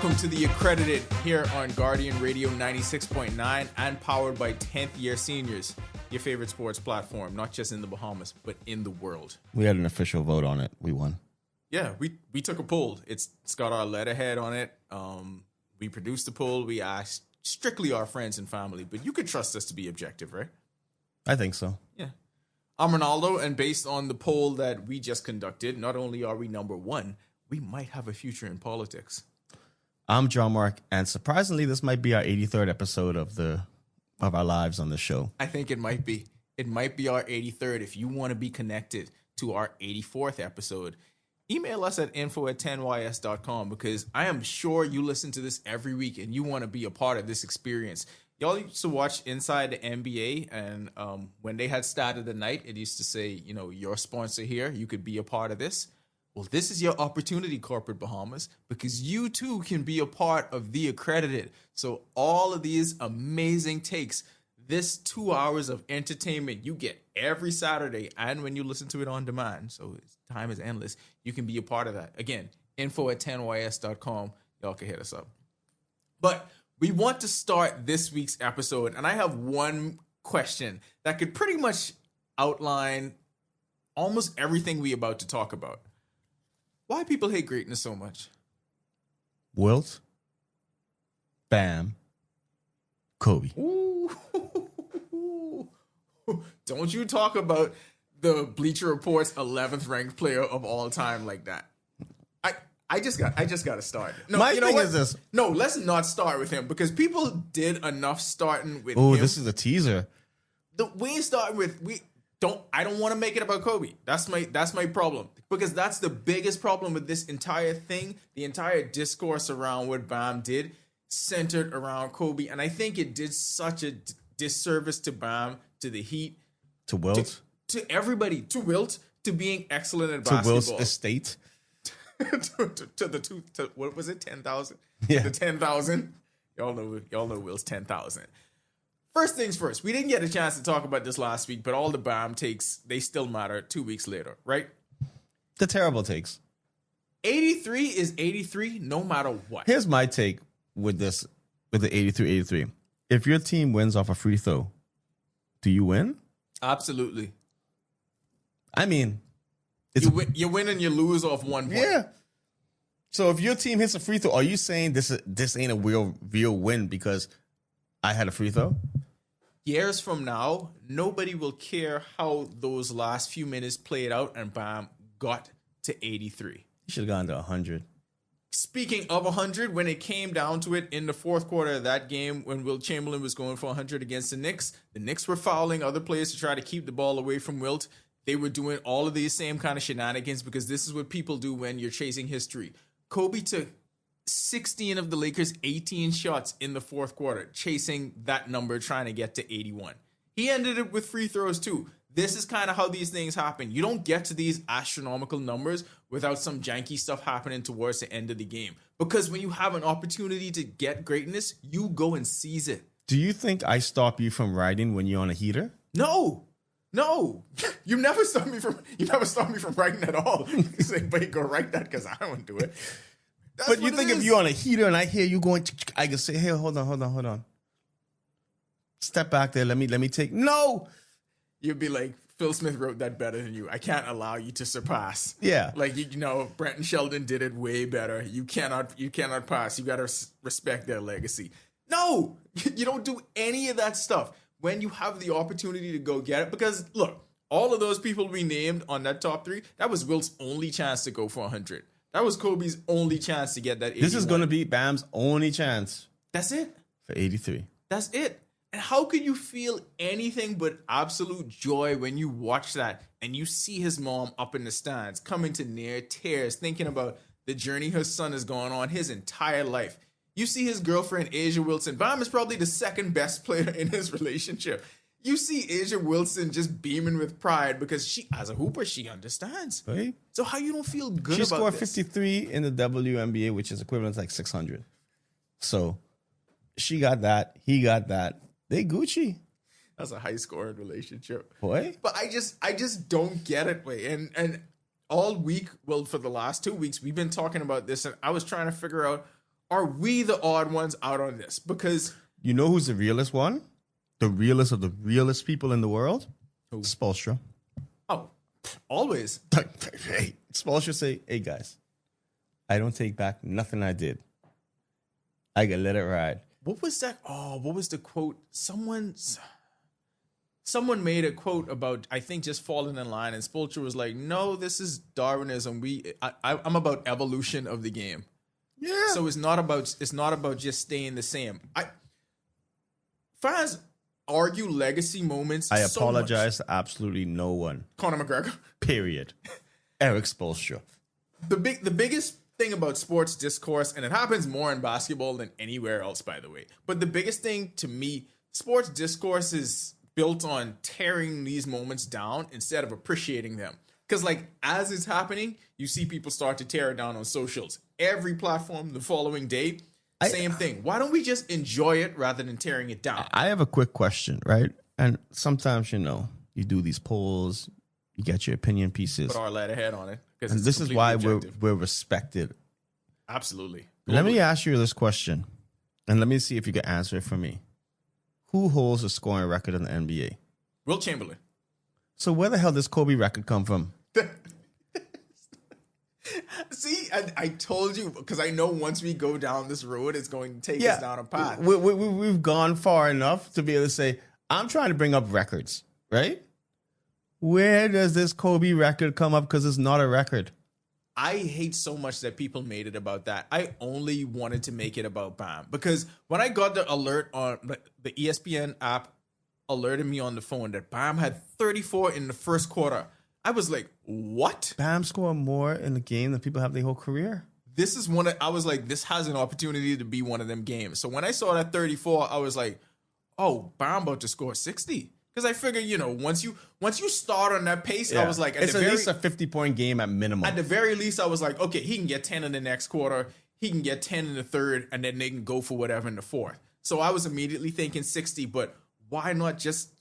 Welcome to the Accredited here on Guardian Radio 96.9 and powered by 10th Year Seniors, your favorite sports platform, not just in the Bahamas, but in the world. We had an official vote on it. We won. Yeah, we took a poll. It's got our letterhead on it. We produced the poll. We asked strictly our friends and family, but you could trust us to be objective, right? I think so. Yeah. I'm Ronaldo, and based on the poll that we just conducted, not only are we number one, we might have a future in politics. I'm John Mark, and surprisingly, this might be our 83rd episode of our lives on the show. I think it might be. It might be our 83rd. If you want to be connected to our 84th episode, email us at info@10ys.com because I am sure you listen to this every week and you want to be a part of this experience. Y'all used to watch Inside the NBA, and when they had started the night, it used to say, you know, your sponsor here, you could be a part of this. Well, this is your opportunity, Corporate Bahamas, because you too can be a part of the Accredited. So all of these amazing takes, this 2 hours of entertainment you get every Saturday, and when you listen to it on demand, so time is endless, you can be a part of that. Again, info@10ys.com. Y'all can hit us up. But we want to start this week's episode, and I have one question that could pretty much outline almost everything we're about to talk about. Why people hate greatness so much? Wilt, Bam, Kobe. Ooh. Don't you talk about the Bleacher Report's 11th ranked player of all time like that. I just got to start. No, My you know thing what? is this. No, let's not start with him because people did enough starting with Oh, him. this is a teaser. We ain't starting with I don't want to make it about Kobe. That's my problem. Because that's the biggest problem with this entire thing. The entire discourse around what Bam did centered around Kobe. And I think it did such a disservice to Bam, to the Heat, To Wilt. to everybody, to Wilt, to being excellent at To basketball. Wilt's estate. to what was it, 10,000? Yeah. The 10,000. Y'all know Will's 10,000. First things first, we didn't get a chance to talk about this last week, but all the Bam takes, they still matter 2 weeks later, right? The terrible takes. 83 is 83 no matter what. Here's my take with the 83. If your team wins off a free throw, do you win? Absolutely. I mean, You win and you lose off 1 point. yeah. So if your team hits a free throw, are you saying this ain't a real win because I had a free throw? Years from now, nobody will care how those last few minutes played out and Bam got to 83. You should have gone to 100. Speaking of 100, when it came down to it in the fourth quarter of that game, when Wilt Chamberlain was going for 100 against the Knicks were fouling other players to try to keep the ball away from Wilt. They were doing all of these same kind of shenanigans because this is what people do when you're chasing history. Kobe took 16 of the Lakers' 18 shots in the fourth quarter, chasing that number, trying to get to 81. He ended it with free throws too. This is kind of how these things happen. You don't get to these astronomical numbers without some janky stuff happening towards the end of the game. Because when you have an opportunity to get greatness, you go and seize it. Do you think I stop you from riding when you're on a heater? No, you never stop me from writing at all. You say, but go write that because I don't do it. That's But you what it think if is. you're on a heater and I hear you going, I can say, hey, hold on. Step back there. Let me take. No. You'd be like, Phil Smith wrote that better than you. I can't allow you to surpass. Yeah. Like, you know, Brenton Sheldon did it way better. You cannot pass. You got to respect their legacy. No, you don't do any of that stuff when you have the opportunity to go get it. Because look, all of those people we named on that top three, that was Wilt's only chance to go for 100. That was Kobe's only chance to get that 81. This is going to be Bam's only chance That's it. for 83. That's it. And how could you feel anything but absolute joy when you watch that and you see his mom up in the stands coming to near tears, thinking about the journey her son has gone on his entire life? You see his girlfriend, Asia Wilson. Bam is probably the second best player in his relationship. You see Asia Wilson just beaming with pride because she, as a hooper, she understands. Right? So how you don't feel good She about scored this? 53 in the WNBA, which is equivalent to like 600. So she got that. He got that. They Gucci. That's a high scoring relationship. Boy. But I just don't get it, way. And all week, well, for the last 2 weeks, we've been talking about this, and I was trying to figure out are we the odd ones out on this? Because You know who's the realest one? The realest of the realest people in the world? Who? Spoelstra. oh, always. Hey, Spoelstra say, hey guys, I don't take back nothing I did. I can let it ride. What was that? Oh, what was the quote? Someone made a quote about, I think, just falling in line, and Spoelstra was like, "No, this is Darwinism. I'm about evolution of the game. Yeah. So it's not about just staying the same." Fans argue legacy moments. I so apologize much. to absolutely no one. Conor McGregor. Period. Eric Spoelstra. The biggest thing about sports discourse, and it happens more in basketball than anywhere else, by the way. But the biggest thing to me, sports discourse is built on tearing these moments down instead of appreciating them. Because like as it's happening, you see people start to tear it down on socials. Every platform the following day, same thing. Why don't we just enjoy it rather than tearing it down? I have a quick question, right? And sometimes, you do these polls, you get your opinion pieces. Put our letterhead on it. And this is why we're respected. Absolutely. Let me ask you this question, and let me see if you can answer it for me. Who holds the scoring record in the NBA? Wilt Chamberlain. So where the hell does Kobe record come from? See, I told you, because I know once we go down this road, it's going to take us down a path. We've gone far enough to be able to say, I'm trying to bring up records, right? Where does this Kobe record come up? Because it's not a record. I hate so much that people made it about that. I only wanted to make it about Bam. Because when I got the alert on the ESPN app, alerted me on the phone that Bam had 34 in the first quarter, I was like, what? Bam scored more in the game than people have their whole career. This is I was like, this has an opportunity to be one of them games. So when I saw that 34, I was like, oh, Bam about to score 60. Because I figured, once you start on that pace, I was like, it's at least a 50-point game at minimum. At the very least, I was like, okay, he can get 10 in the next quarter, he can get 10 in the third, and then they can go for whatever in the fourth. So I was immediately thinking 60, but why not just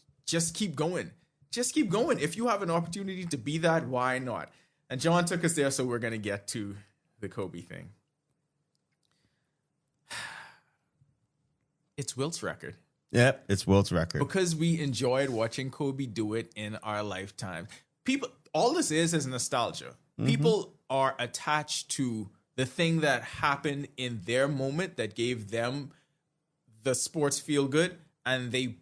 keep going? Just keep going. If you have an opportunity to be that, why not? And John took us there, so we're going to get to the Kobe thing. It's Wilt's record. Yep, it's Wilt's record. Because we enjoyed watching Kobe do it in our lifetime. All this is nostalgia. Mm-hmm. People are attached to the thing that happened in their moment that gave them the sports feel good, and they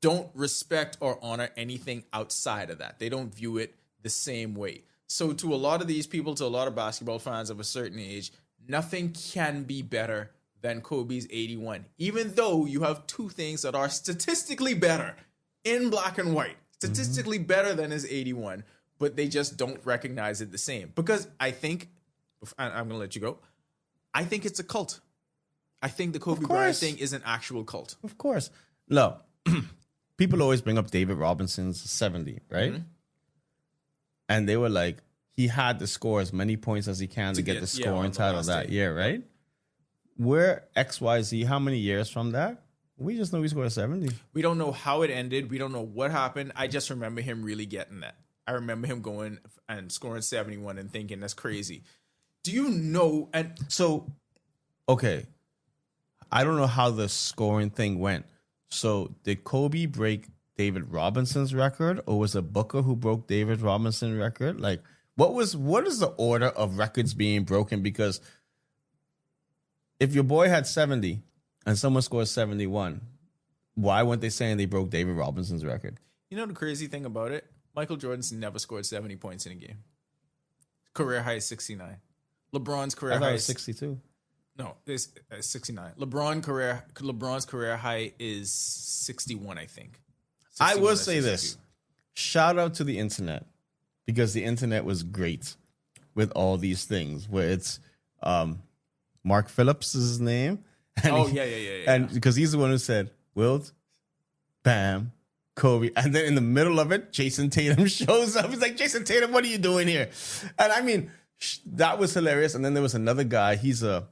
don't respect or honor anything outside of that. They don't view it the same way. So to a lot of these people, to a lot of basketball fans of a certain age, nothing can be better than Kobe's 81, even though you have two things that are statistically better in black and white, statistically better than his 81, but they just don't recognize it the same. Because I think, I'm going to let you go, I think it's a cult. I think the Kobe Bryant thing is an actual cult. Of course. No, people always bring up David Robinson's 70, right? Mm-hmm. And they were like, he had to score as many points as he can to get the scoring title that year, right? We're XYZ, how many years from that? We just know he scored 70. We don't know how it ended. We don't know what happened. I just remember him really getting that. I remember him going and scoring 71 and thinking, that's crazy. Do you know? And so, okay, I don't know how the scoring thing went. So did Kobe break David Robinson's record, or was it Booker who broke David Robinson's record? Like, what is the order of records being broken? Because if your boy had 70 and someone scored 71, why weren't they saying they broke David Robinson's record? You know the crazy thing about it? Michael Jordan's never scored 70 points in a game. Career high is 69. LeBron's career high is 62. No, it's 69. LeBron's career high is 61, I think. I will say this. Shout out to the internet, because the internet was great with all these things where it's Mark Phillips is his name. And yeah. And because he's the one who said, Wilt, Bam, Kobe. And then in the middle of it, Jason Tatum shows up. He's like, Jason Tatum, what are you doing here? And I mean, that was hilarious. And then there was another guy. He's a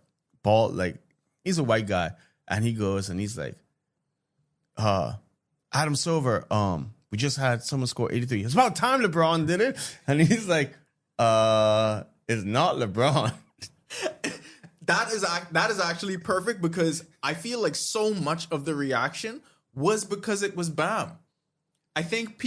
he's a white guy. And he goes and he's like, Adam Silver, we just had someone score 83. It's about time LeBron did it. And he's like, it's not LeBron. that is actually perfect because I feel like so much of the reaction was because it was Bam. I think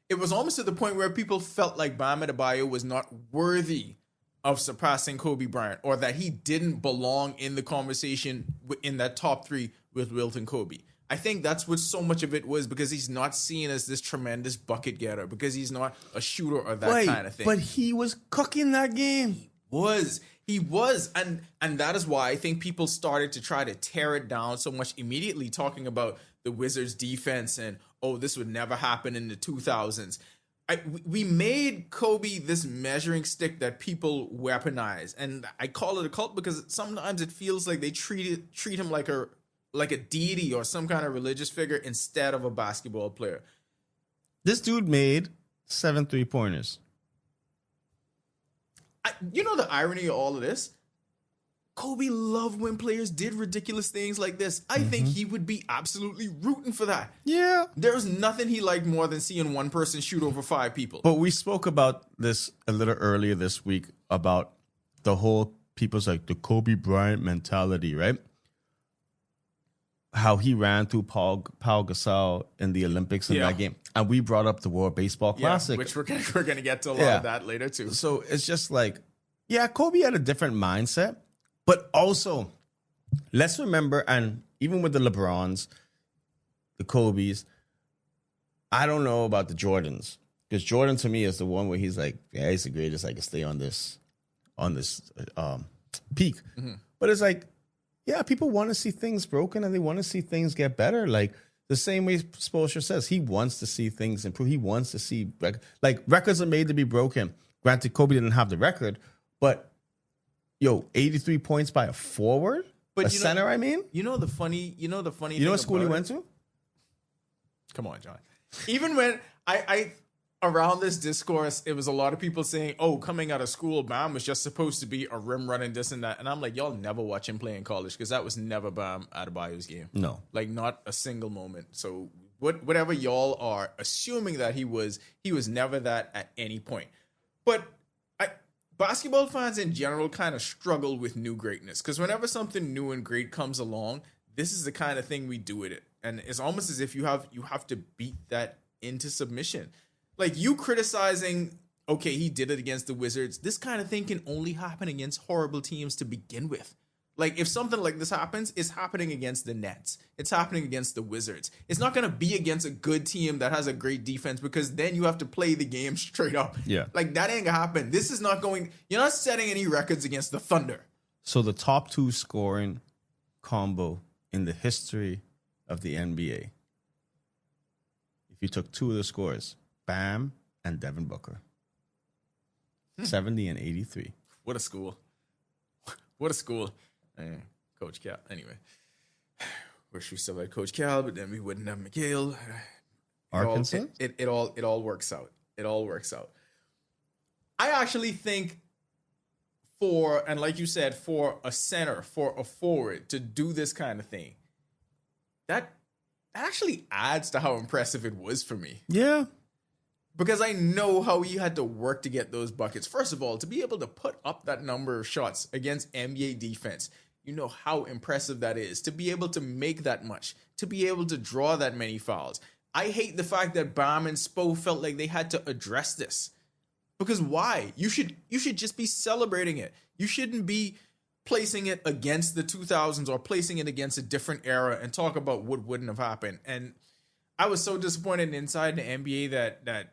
it was almost to the point where people felt like Bam Adebayo was not worthy of surpassing Kobe Bryant, or that he didn't belong in the conversation in that top three with Wilt and Kobe. I think that's what so much of it was, because he's not seen as this tremendous bucket getter, because he's not a shooter or that kind of thing. But he was cooking that game. He was, and that is why I think people started to try to tear it down so much immediately, talking about the Wizards defense and, oh, this would never happen in the 2000s. We made Kobe this measuring stick that people weaponize, and I call it a cult because sometimes it feels like they treat him like a deity or some kind of religious figure instead of a basketball player. This dude made 7 3-pointers. You know the irony of all of this? Kobe loved when players did ridiculous things like this. I think he would be absolutely rooting for that. Yeah. There's nothing he liked more than seeing one person shoot over 5 people. But we spoke about this a little earlier this week about the whole people's like the Kobe Bryant mentality, right? How he ran through Paul Gasol in the Olympics in that game. And we brought up the World Baseball Classic. Which we're gonna get to a lot of that later too. So it's just like, yeah, Kobe had a different mindset. But also, let's remember, and even with the LeBrons, the Kobes, I don't know about the Jordans. Because Jordan to me is the one where he's like, yeah, he's the greatest. I can stay on this peak. Mm-hmm. But it's like, yeah, people want to see things broken and they want to see things get better. Like the same way Spoelstra says, he wants to see things improve. He wants to see, like records are made to be broken. Granted, Kobe didn't have the record, but 83 points by a forward, but center. I mean, you know the funny. You know what school he went to? Come on, John. Even when I around this discourse, it was a lot of people saying, "Oh, coming out of school, Bam was just supposed to be a rim running this and that," and I'm like, y'all never watch him play in college because that was never Bam Adebayo's game. No, like not a single moment. So whatever y'all are assuming that he was never that at any point. But basketball fans in general kind of struggle with new greatness because whenever something new and great comes along, this is the kind of thing we do with it, and it's almost as if you have to beat that into submission. Like you criticizing, okay, he did it against the Wizards. This kind of thing can only happen against horrible teams to begin with. Like if something like this happens, it's happening against the Nets. It's happening against the Wizards. It's not going to be against a good team that has a great defense because then you have to play the game straight up. Yeah. Like that ain't gonna happen. This is not going, you're not setting any records against the Thunder. So the top 2 scoring combo in the history of the NBA. If you took 2 of the scores, Bam and Devin Booker. 70 and 83. What a school. What a school. Coach Cal. Anyway, wish we still had Coach Cal, but then we wouldn't have McHale. Arkansas? It all works out. It all works out. I actually think and like you said, for a center, for a forward to do this kind of thing, that actually adds to how impressive it was for me. Yeah. Because I know how he had to work to get those buckets. First of all, to be able to put up that number of shots against NBA defense, you know how impressive that is. To be able to make that much, to be able to draw that many fouls. I hate the fact that Bam and Spo felt like they had to address this. Because why? You should just be celebrating it. You shouldn't be placing it against the 2000s or placing it against a different era and talk about what wouldn't have happened. And I was so disappointed inside the NBA that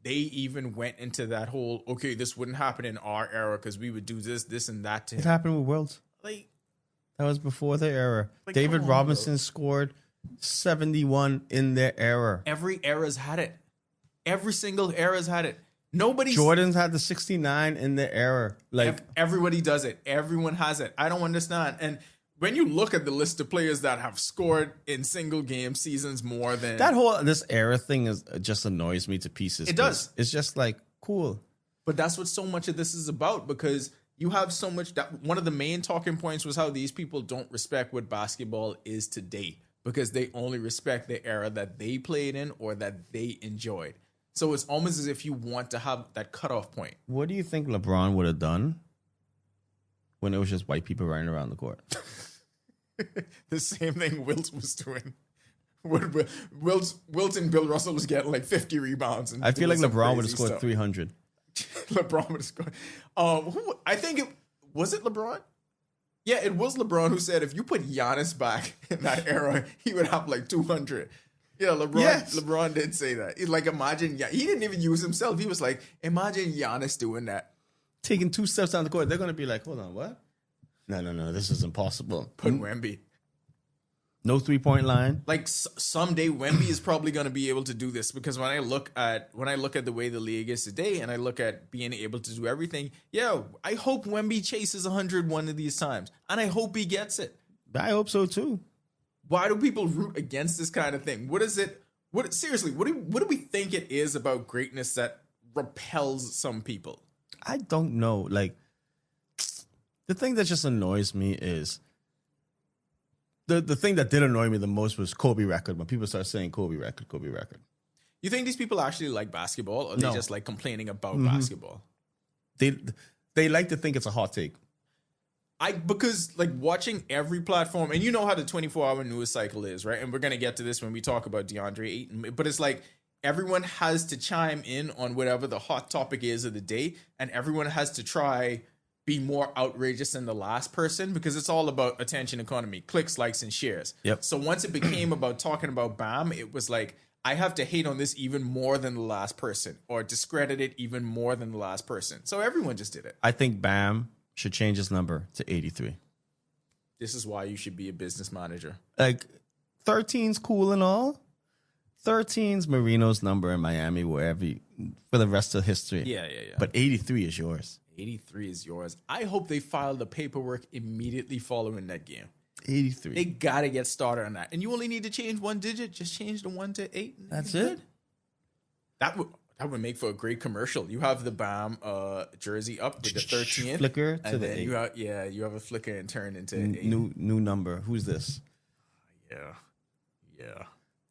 they even went into that whole, okay, this wouldn't happen in our era because we would do this, and that to him. It happened with Wilt. Like, that was before their era. David Robinson scored 71 in their era. Every era's had it. Every single era's had it. Jordan's had the 69 in their era. Like everybody does it. Everyone has it. I don't understand. And when you look at the list of players that have scored in single game seasons more than this era thing just annoys me to pieces. It does. It's just like cool. But that's what so much of this is about, because you have so much that one of the main talking points was how these people don't respect what basketball is today because they only respect the era that they played in or that they enjoyed. So it's almost as if you want to have that cutoff point. What do you think LeBron would have done when it was just white people running around the court. The same thing Wilt was doing. Wilt and Bill Russell was getting like 50 rebounds. And I feel like doing some LeBron would have crazy scored stuff. 300. LeBron would have scored. I think it was it LeBron? Yeah, it was LeBron who said if you put Giannis back in that era, he would have like 200. Yeah, LeBron. Yes. LeBron did say that. He's like, imagine. He didn't even use himself. He was like, imagine Giannis doing that. Taking 2 steps down the court, they're going to be like, hold on, what? No, this is impossible. Put Wemby. No 3-point line. Like someday Wemby is probably going to be able to do this because when I look at the way the league is today and I look at being able to do everything, yeah, I hope Wemby chases 100 one of these times and I hope he gets it. I hope so too. Why do people root against this kind of thing? What is it? Seriously, what do we think it is about greatness that repels some people? I don't know. Like, the thing that just annoys me is the thing that did annoy me the most was Kobe record. When people start saying Kobe record. You think these people actually like basketball or they No. just like complaining about basketball? They like to think it's a hot take. Because like watching every platform, and you know how the 24-hour news cycle is, right? And we're going to get to this when we talk about DeAndre Ayton, but it's like everyone has to chime in on whatever the hot topic is of the day, and everyone has to try be more outrageous than the last person because it's all about attention economy, clicks, likes, and shares. Yep. So once it became about talking about Bam, it was like, I have to hate on this even more than the last person or discredit it even more than the last person. So everyone just did it. I think Bam should change his number to 83. This is why you should be a business manager. Like, 13's cool and all. 13's Marino's number in Miami, wherever for the rest of history. Yeah. But 83 is yours. 83 is yours. I hope they file the paperwork immediately following that game. 83. They got to get started on that. And you only need to change one digit. Just change the 1 to 8. And That's you're it. good. That would make for a great commercial. You have the Bam jersey up with the 13. Flicker to and the then 8. you have a flicker and turn into 8. New number. Who's this? Yeah.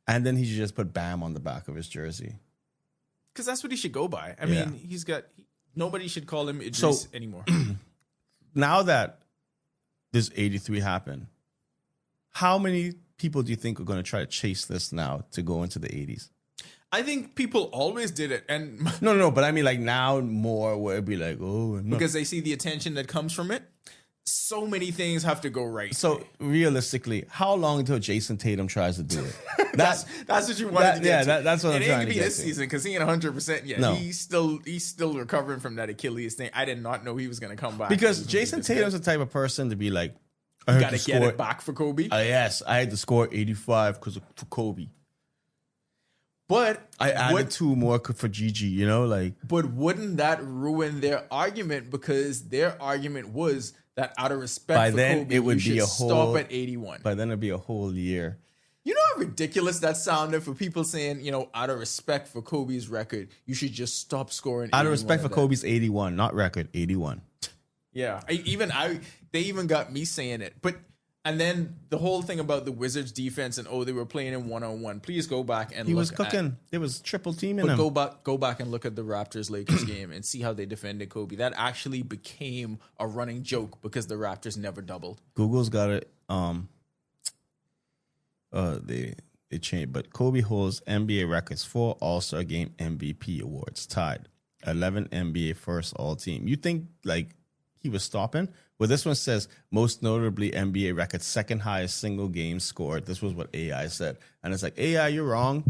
And then he should just put Bam on the back of his jersey. Because that's what he should go by. I Yeah. mean, nobody should call him Idris anymore. Now that this 83 happened, how many people do you think are going to try to chase this now to go into the 80s? I think people always did it. And No, but I mean like now more where it'd be like, oh, no. because they see the attention that comes from it. So many things have to go right. So realistically, how long until Jason Tatum tries to do it? that's what you wanted to get to. That's what I'm it trying ain't to be get this to. season because he ain't 100% yet. No. He's still recovering from that Achilles thing. I did not know he was going to come back. Because Jason Tatum's the type of person to be like, I got had to to get score. it back for Kobe. Yes, I had to score 85 for Kobe. But I added 2 more for Gigi, you know, like. But wouldn't that ruin their argument? Because their argument was that out of respect By for then, Kobe, it would you be should a whole- stop at 81. By then it'd be a whole year. You know how ridiculous that sounded for people saying, out of respect for Kobe's record, you should just stop scoring. Out of 81 respect for that. Kobe's 81, not record, 81. Yeah, they even got me saying it. And then the whole thing about the Wizards defense and they were playing in 1-on-1. Please go back and He look was cooking. It was triple teaming But him. go back and look at the Raptors Lakers game and see how they defended Kobe. That actually became a running joke because the Raptors never doubled. Google's got it. They changed, but Kobe holds NBA records 4 All-Star Game MVP awards, tied 11 NBA First All Team. You think like he was stopping? Well, this one says most notably NBA record, second highest single game scored. This was what AI said, and it's like AI, you're wrong,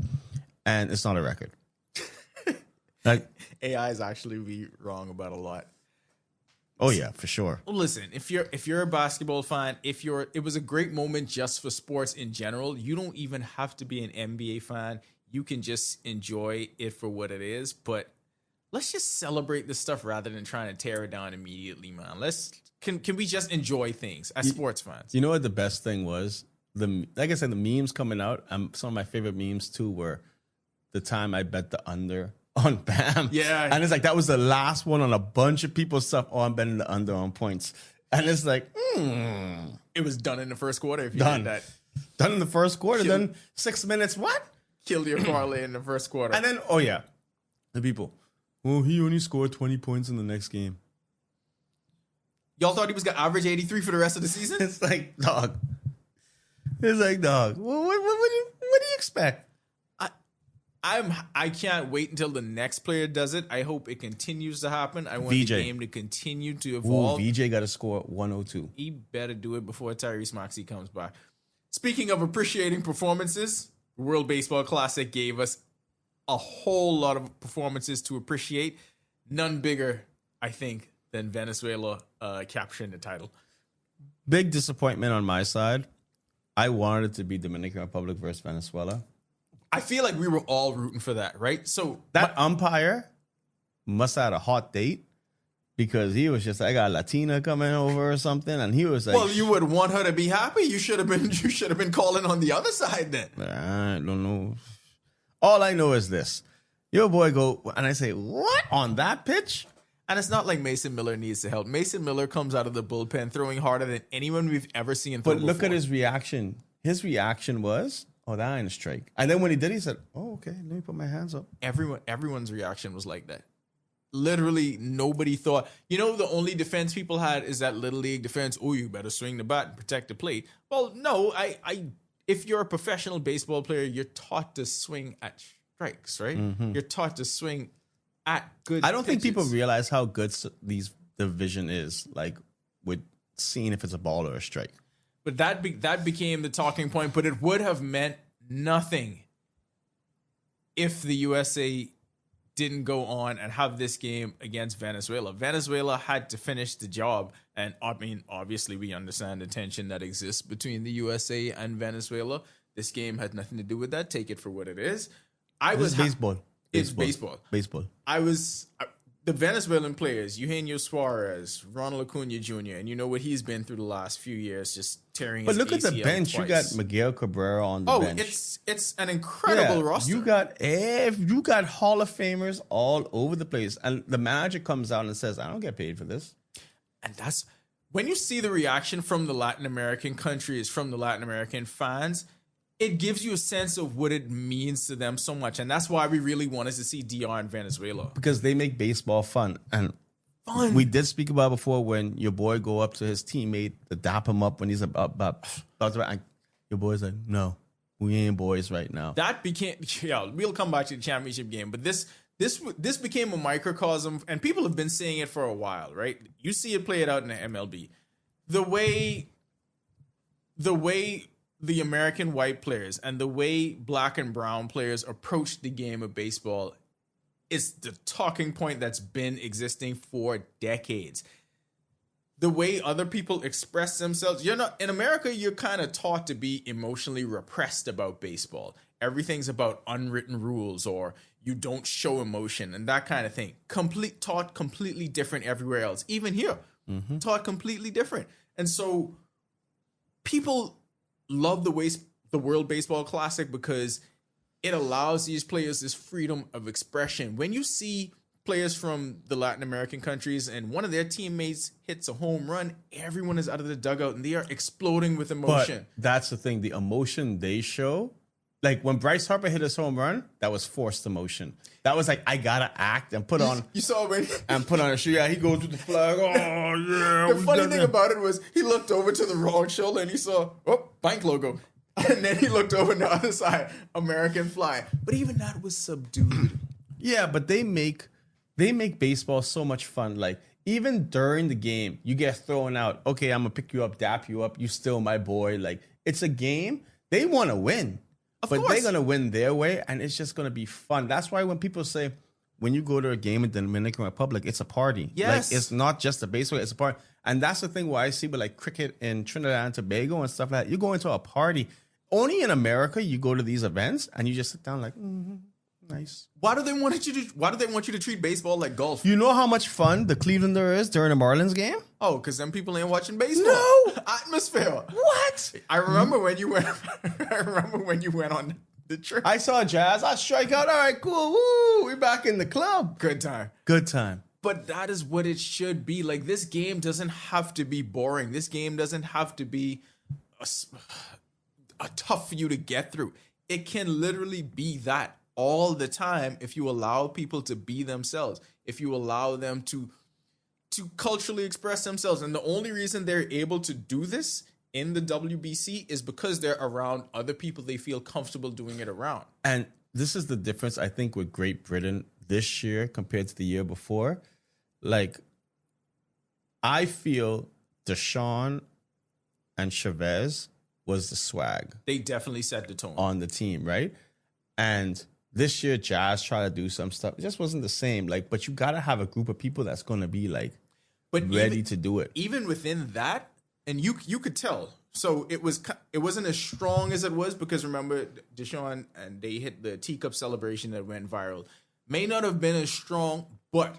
and it's not a record. Like AI is actually be wrong about a lot. Oh yeah, for sure. Well, listen, if you're a basketball fan, it was a great moment just for sports in general. You don't even have to be an NBA fan. You can just enjoy it for what it is. But let's just celebrate this stuff rather than trying to tear it down immediately, man. Can we just enjoy things as sports fans? You know what the best thing was? Like I said, the memes coming out. Some of my favorite memes too were the time I bet the under on Bam. Yeah. And it's like that was the last one on a bunch of people's stuff. Oh, I'm betting the under on points. And it's like, It was done in the first quarter. If you Done. did that, done in the first quarter, then 6 minutes, what? killed your parlay in the first quarter. And then, oh yeah, the people. Well, he only scored 20 points in the next game. Y'all thought he was gonna average 83 for the rest of the season? It's like, dog. It's like, dog. What do you expect? I can't wait until the next player does it. I hope it continues to happen. I want VJ. the game to continue to Ooh, evolve. VJ got to score 102. He better do it before Tyrese Maxey comes back. Speaking of appreciating performances, World Baseball Classic gave us a whole lot of performances to appreciate. None bigger, I think, than Venezuela capturing the title. Big disappointment on my side. I wanted it to be Dominican Republic versus Venezuela. I feel like we were all rooting for that, right? So That umpire must have had a hot date because he was just like, I got a Latina coming over or something, and he was like, well, you would want her to be happy. You should have been calling on the other side then. I don't know. All I know is this. Your boy go, and I say, what? On that pitch? And it's not like Mason Miller needs to help. Mason Miller comes out of the bullpen throwing harder than anyone we've ever seen throw But look before. at his reaction. His reaction was, oh, that ain't a strike. And then when he did, he said, oh, okay, let me put my hands up. Everyone's reaction was like that. Literally, nobody thought. You know, the only defense people had is that little league defense. Oh, you better swing the bat and protect the plate. Well, no, if you're a professional baseball player, you're taught to swing at strikes, right? Mm-hmm. You're taught to swing at good. I don't think people pitches. realize how good these division is, like with seeing if it's a ball or a strike. But that became the talking point. But it would have meant nothing if the USA didn't go on and have this game against Venezuela. Venezuela had to finish the job. And I mean, obviously, we understand the tension that exists between the USA and Venezuela. This game had nothing to do with that. Take it for what it is. It's baseball. It's baseball. Baseball. The Venezuelan players, Eugenio Suarez, Ronald Acuna Jr., and you know what he's been through the last few years, just tearing his But look at the ACL bench. twice. You got Miguel Cabrera on the bench. It's an incredible roster. You got Hall of Famers all over the place, and the manager comes out and says, "I don't get paid for this." And that's when you see the reaction from the Latin American countries, from the Latin American fans, it gives you a sense of what it means to them so much. And that's why we really wanted to see DR in Venezuela. Because they make baseball fun. And we did speak about before when your boy go up to his teammate to dap him up when he's about to, and your boy's like, no, we ain't boys right now. That became, we'll come back to the championship game, but this became a microcosm, and people have been saying it for a while, right? You see it play it out in the MLB. The way the American white players and the way black and brown players approach the game of baseball is the talking point that's been existing for decades. The way other people express themselves, in America, you're kind of taught to be emotionally repressed about baseball. Everything's about unwritten rules, or you don't show emotion and that kind of thing. Taught completely different everywhere else. Even here, taught completely different. And so people love the World Baseball Classic because it allows these players this freedom of expression. When you see players from the Latin American countries and one of their teammates hits a home run, everyone is out of the dugout and they are exploding with emotion. But that's the thing. The emotion they show, like when Bryce Harper hit his home run, that was forced emotion. That was like, I gotta act and put on. You saw when and put on a shoe. Yeah, he goes with the flag. Oh yeah. The funny thing about it was he looked over to the wrong shoulder and he saw bank logo, and then he looked over on the other side, American flag. But even that was subdued. Yeah, but they make baseball so much fun. Like even during the game, you get thrown out. Okay, I'm gonna pick you up, dap you up. You still my boy. Like it's a game. They want to win. But they're going to win their way, and it's just going to be fun. That's why when people say, when you go to a game in the Dominican Republic, it's a party. Yes. Like, it's not just a baseball, it's a party. And that's the thing where I see with, like, cricket in Trinidad and Tobago and stuff like that. You go into a party. Only in America, you go to these events, and you just sit down like, nice. Why do they want you to treat baseball like golf? You know how much fun the Clevelander is during the Marlins game? Oh, because then people ain't watching baseball. No! Atmosphere. What? I remember when you went. On the trip. I saw Jazz. I strike out. All right, cool. Woo! We're back in the club. Good time. Good time. But that is what it should be. Like, this game doesn't have to be boring. This game doesn't have to be a tough for you to get through. It can literally be that all the time if you allow people to be themselves. If you allow them to to culturally express themselves. And the only reason they're able to do this in the WBC is because they're around other people they feel comfortable doing it around. And this is the difference, I think, with Great Britain this year compared to the year before. Like, I feel Deshaun and Chavez was the swag. They definitely set the tone on the team, right? And this year, Jazz tried to do some stuff. It just wasn't the same. Like, but you got to have a group of people that's going to be like, ready to do it. Even within that, and you could tell. So it wasn't as strong as it was because remember Deshaun and they hit the teacup celebration that went viral. May not have been as strong, but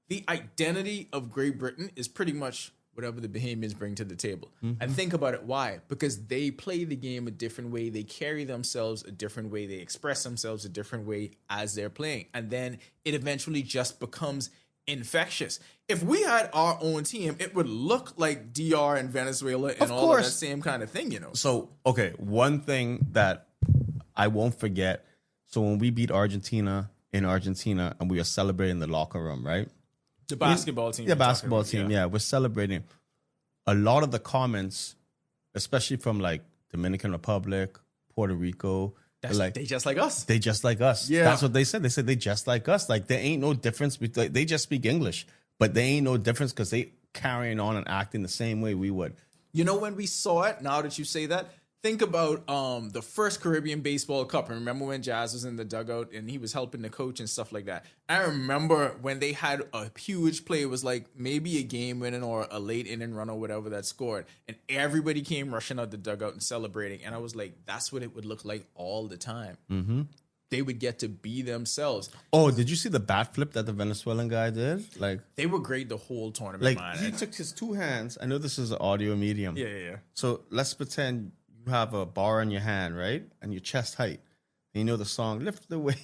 the identity of Great Britain is pretty much whatever the Bahamians bring to the table. Mm-hmm. And think about it. Why? Because they play the game a different way. They carry themselves a different way. They express themselves a different way as they're playing. And then it eventually just becomes infectious. If we had our own team, it would look like DR and Venezuela and all of that same kind of thing, you know? So, okay, one thing that I won't forget. So when we beat Argentina in Argentina and we are celebrating in the locker room, right? The basketball team. The basketball team, yeah. We're celebrating. A lot of the comments, especially from like Dominican Republic, Puerto Rico, they just like us. They just like us. Yeah. That's what they said. They said they just like us. Like there ain't no difference. They just speak English, but they ain't no difference because they carrying on and acting the same way we would. You know, when we saw it, now that you say that, think about the first Caribbean Baseball Cup. And remember when Jazz was in the dugout and he was helping the coach and stuff like that. I remember when they had a huge play. It was like maybe a game winning or a late inning run or whatever that scored. And everybody came rushing out the dugout and celebrating. And I was like, that's what it would look like all the time. Mm-hmm. They would get to be themselves. Oh, did you see the bat flip that the Venezuelan guy did? Like they were great the whole tournament. Like he took his two hands. I know this is an audio medium. Yeah. So let's pretend you have a bar in your hand, right? And your chest height. And you know the song, Lift the Weight.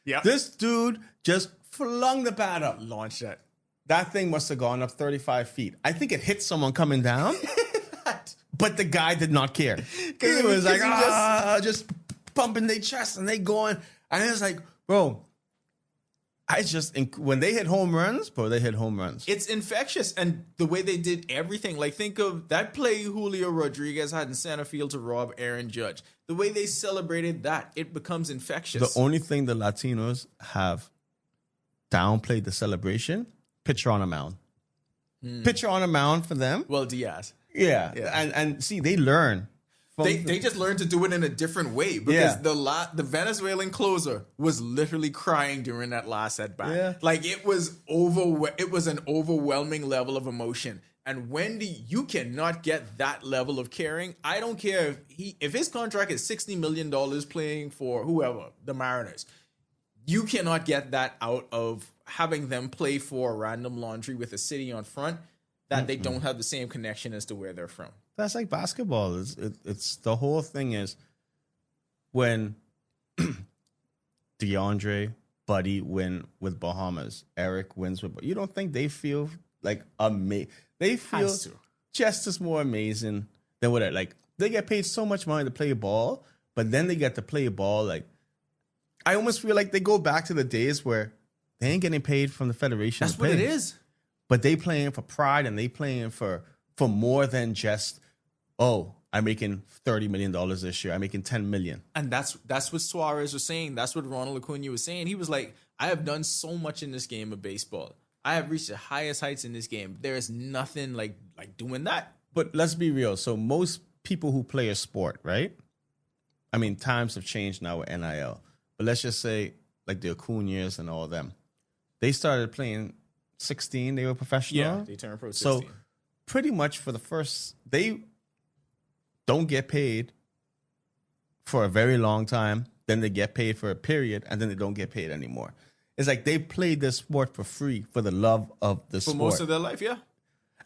Yeah. This dude just flung the bat up. Launched that. That thing must have gone up 35 feet. I think it hit someone coming down. But the guy did not care. He was like, just pumping their chest and they going. And it's like, bro, when they hit home runs, they hit home runs. It's infectious. And the way they did everything, like think of that play Julio Rodriguez had in center field to rob Aaron Judge. The way they celebrated that, it becomes infectious. The only thing the Latinos have downplayed the celebration, pitcher on a mound. Pitcher on a mound for them. Well, Diaz. Yeah. And see, they learn. They just learned to do it in a different way because the Venezuelan closer was literally crying during that last at bat. Yeah. Like it was an overwhelming level of emotion. And Wendy, you cannot get that level of caring. I don't care if his contract is $60 million playing for whoever, the Mariners. You cannot get that out of having them play for random laundry with a city on front that they don't have the same connection as to where they're from. That's like basketball. It's the whole thing is when DeAndre, Buddy win with Bahamas, Eric wins with. You don't think they feel like amazing? They feel just as more amazing than what like they get paid so much money to play ball, but then they get to play ball. Like I almost feel like they go back to the days where they ain't getting paid from the federation. That's what it is. But they playing for pride and they playing for more than just, I'm making $30 million this year. I'm making $10 million. And that's what Suarez was saying. That's what Ronald Acuna was saying. He was like, I have done so much in this game of baseball. I have reached the highest heights in this game. There is nothing like doing that. But let's be real. So most people who play a sport, right? I mean, times have changed now with NIL. But let's just say like the Acuñas and all of them. They started playing 16. They were professional. Yeah, they turned pro 16. So pretty much for the first, they don't get paid for a very long time. Then they get paid for a period, and then they don't get paid anymore. It's like they played this sport for free for the love of the sport. For most of their life, yeah.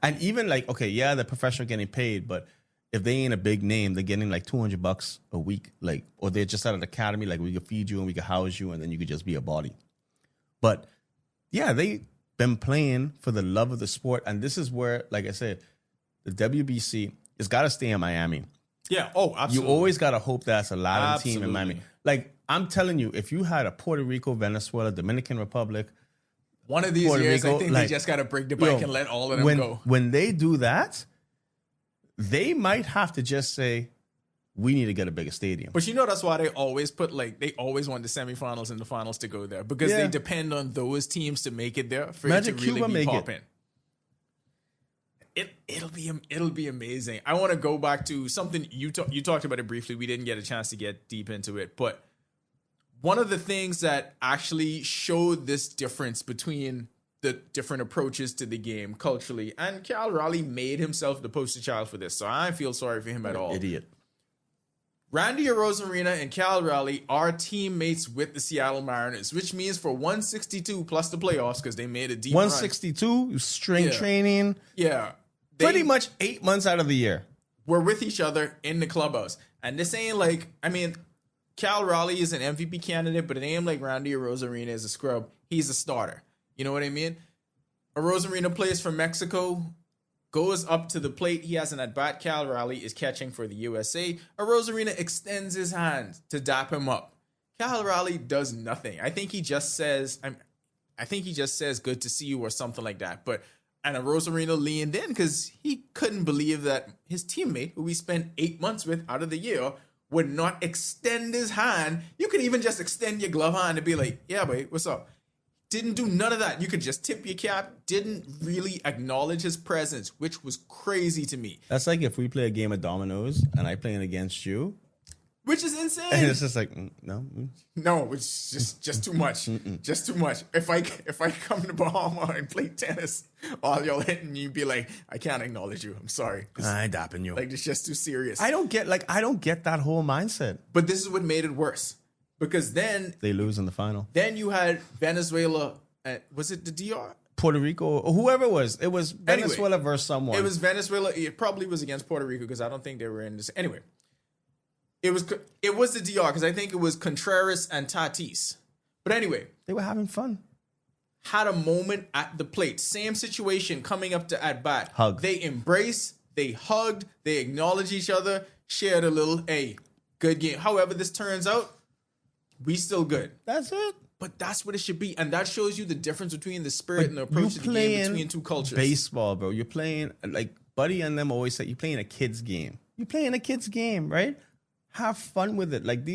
And even like, they're professional getting paid, but if they ain't a big name, they're getting like $200 a week, like, or they're just at an academy, like we could feed you and we could house you, and then you could just be a body. But yeah, they been playing for the love of the sport, and this is where, like I said, the WBC has got to stay in Miami. Yeah. Oh, absolutely. You always got to hope that's a Latin team in Miami. Like I'm telling you, if you had a Puerto Rico, Venezuela, Dominican Republic, One of these Puerto years, I Rico, think like, they just got to break the bike and let all of them go. When they do that, they might have to just say, we need to get a bigger stadium. But that's why they always they always want the semifinals and the finals to go there, because they depend on those teams to make it there for Imagine it to really Cuba be make popping. It'll be amazing. I want to go back to something you talked about it briefly. We didn't get a chance to get deep into it, but one of the things that actually showed this difference between the different approaches to the game culturally, and Cal Raleigh made himself the poster child for this, so I feel sorry for him at all. Idiot. Randy Arozarena and Cal Raleigh are teammates with the Seattle Mariners, which means for 162 plus the playoffs, because they made a deep 162, strength training. Yeah. Pretty much 8 months out of the year. We're with each other in the clubhouse. And this ain't like, Cal Raleigh is an MVP candidate, but it ain't like Randy Arozarena is a scrub. He's a starter. You know what I mean? Arozarena plays for Mexico, goes up to the plate. He has an at-bat. Cal Raleigh is catching for the USA. Arozarena extends his hand to dap him up. Cal Raleigh does nothing. I think he just says, good to see you or something like that. And Arozarena leaned in because he couldn't believe that his teammate, who we spent 8 months with out of the year, would not extend his hand. You could even just extend your glove hand and be like, yeah, boy, what's up? Didn't do none of that. You could just tip your cap. Didn't really acknowledge his presence, which was crazy to me. That's like if we play a game of dominoes and I playing against you. Which is insane. And it's just like, no. No, it's just too much. Just too much. If I come to Bahama and play tennis, all y'all hitting me, be like, I can't acknowledge you. I'm sorry. I ain't dapping you. Like, it's just too serious. I don't get that whole mindset. But this is what made it worse. Because then they lose in the final. Then you had Venezuela. Was it the DR? Puerto Rico, or whoever it was. It was Venezuela versus someone. It was Venezuela. It probably was against Puerto Rico because I don't think they were in this. Anyway, it was the DR because I think it was Contreras and Tatis. But anyway, they were having fun. Had a moment at the plate. Same situation coming up to at bat. Hug. They embraced. They hugged. They acknowledged each other. Shared a little. Hey, good game. However this turns out, we still good. That's it. But that's what it should be. And that shows you the difference between the spirit and the approach to the game between two cultures. Baseball, bro. You're playing, like Buddy and them always say, you're playing a kid's game. You're playing a kid's game, right? Have fun with it. Like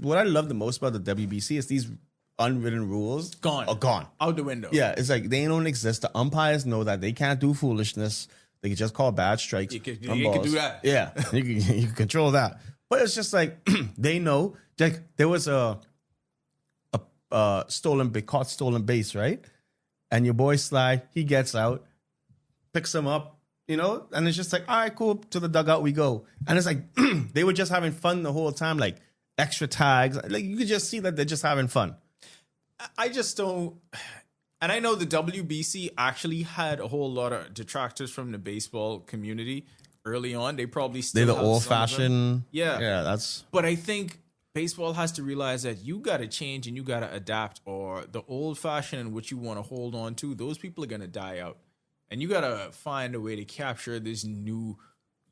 what I love the most about the WBC is these unwritten rules are gone. Out the window. Yeah, it's like they don't exist. The umpires know that they can't do foolishness. They can just call bad strikes. You can do that. Yeah, you can control that. But it's just like they know. Like there was a caught stolen base, right? And your boy Sly, he gets out, picks him up, and it's just like, all right, cool, to the dugout we go. And it's like they were just having fun the whole time, like extra tags. Like you could just see that they're just having fun. I just don't. And I know the WBC actually had a whole lot of detractors from the baseball community early on. They probably still they're the old fashioned. Yeah, that's. But I think baseball has to realize that you got to change and you got to adapt, or the old fashioned and what you want to hold on to, those people are going to die out. And you got to find a way to capture this new,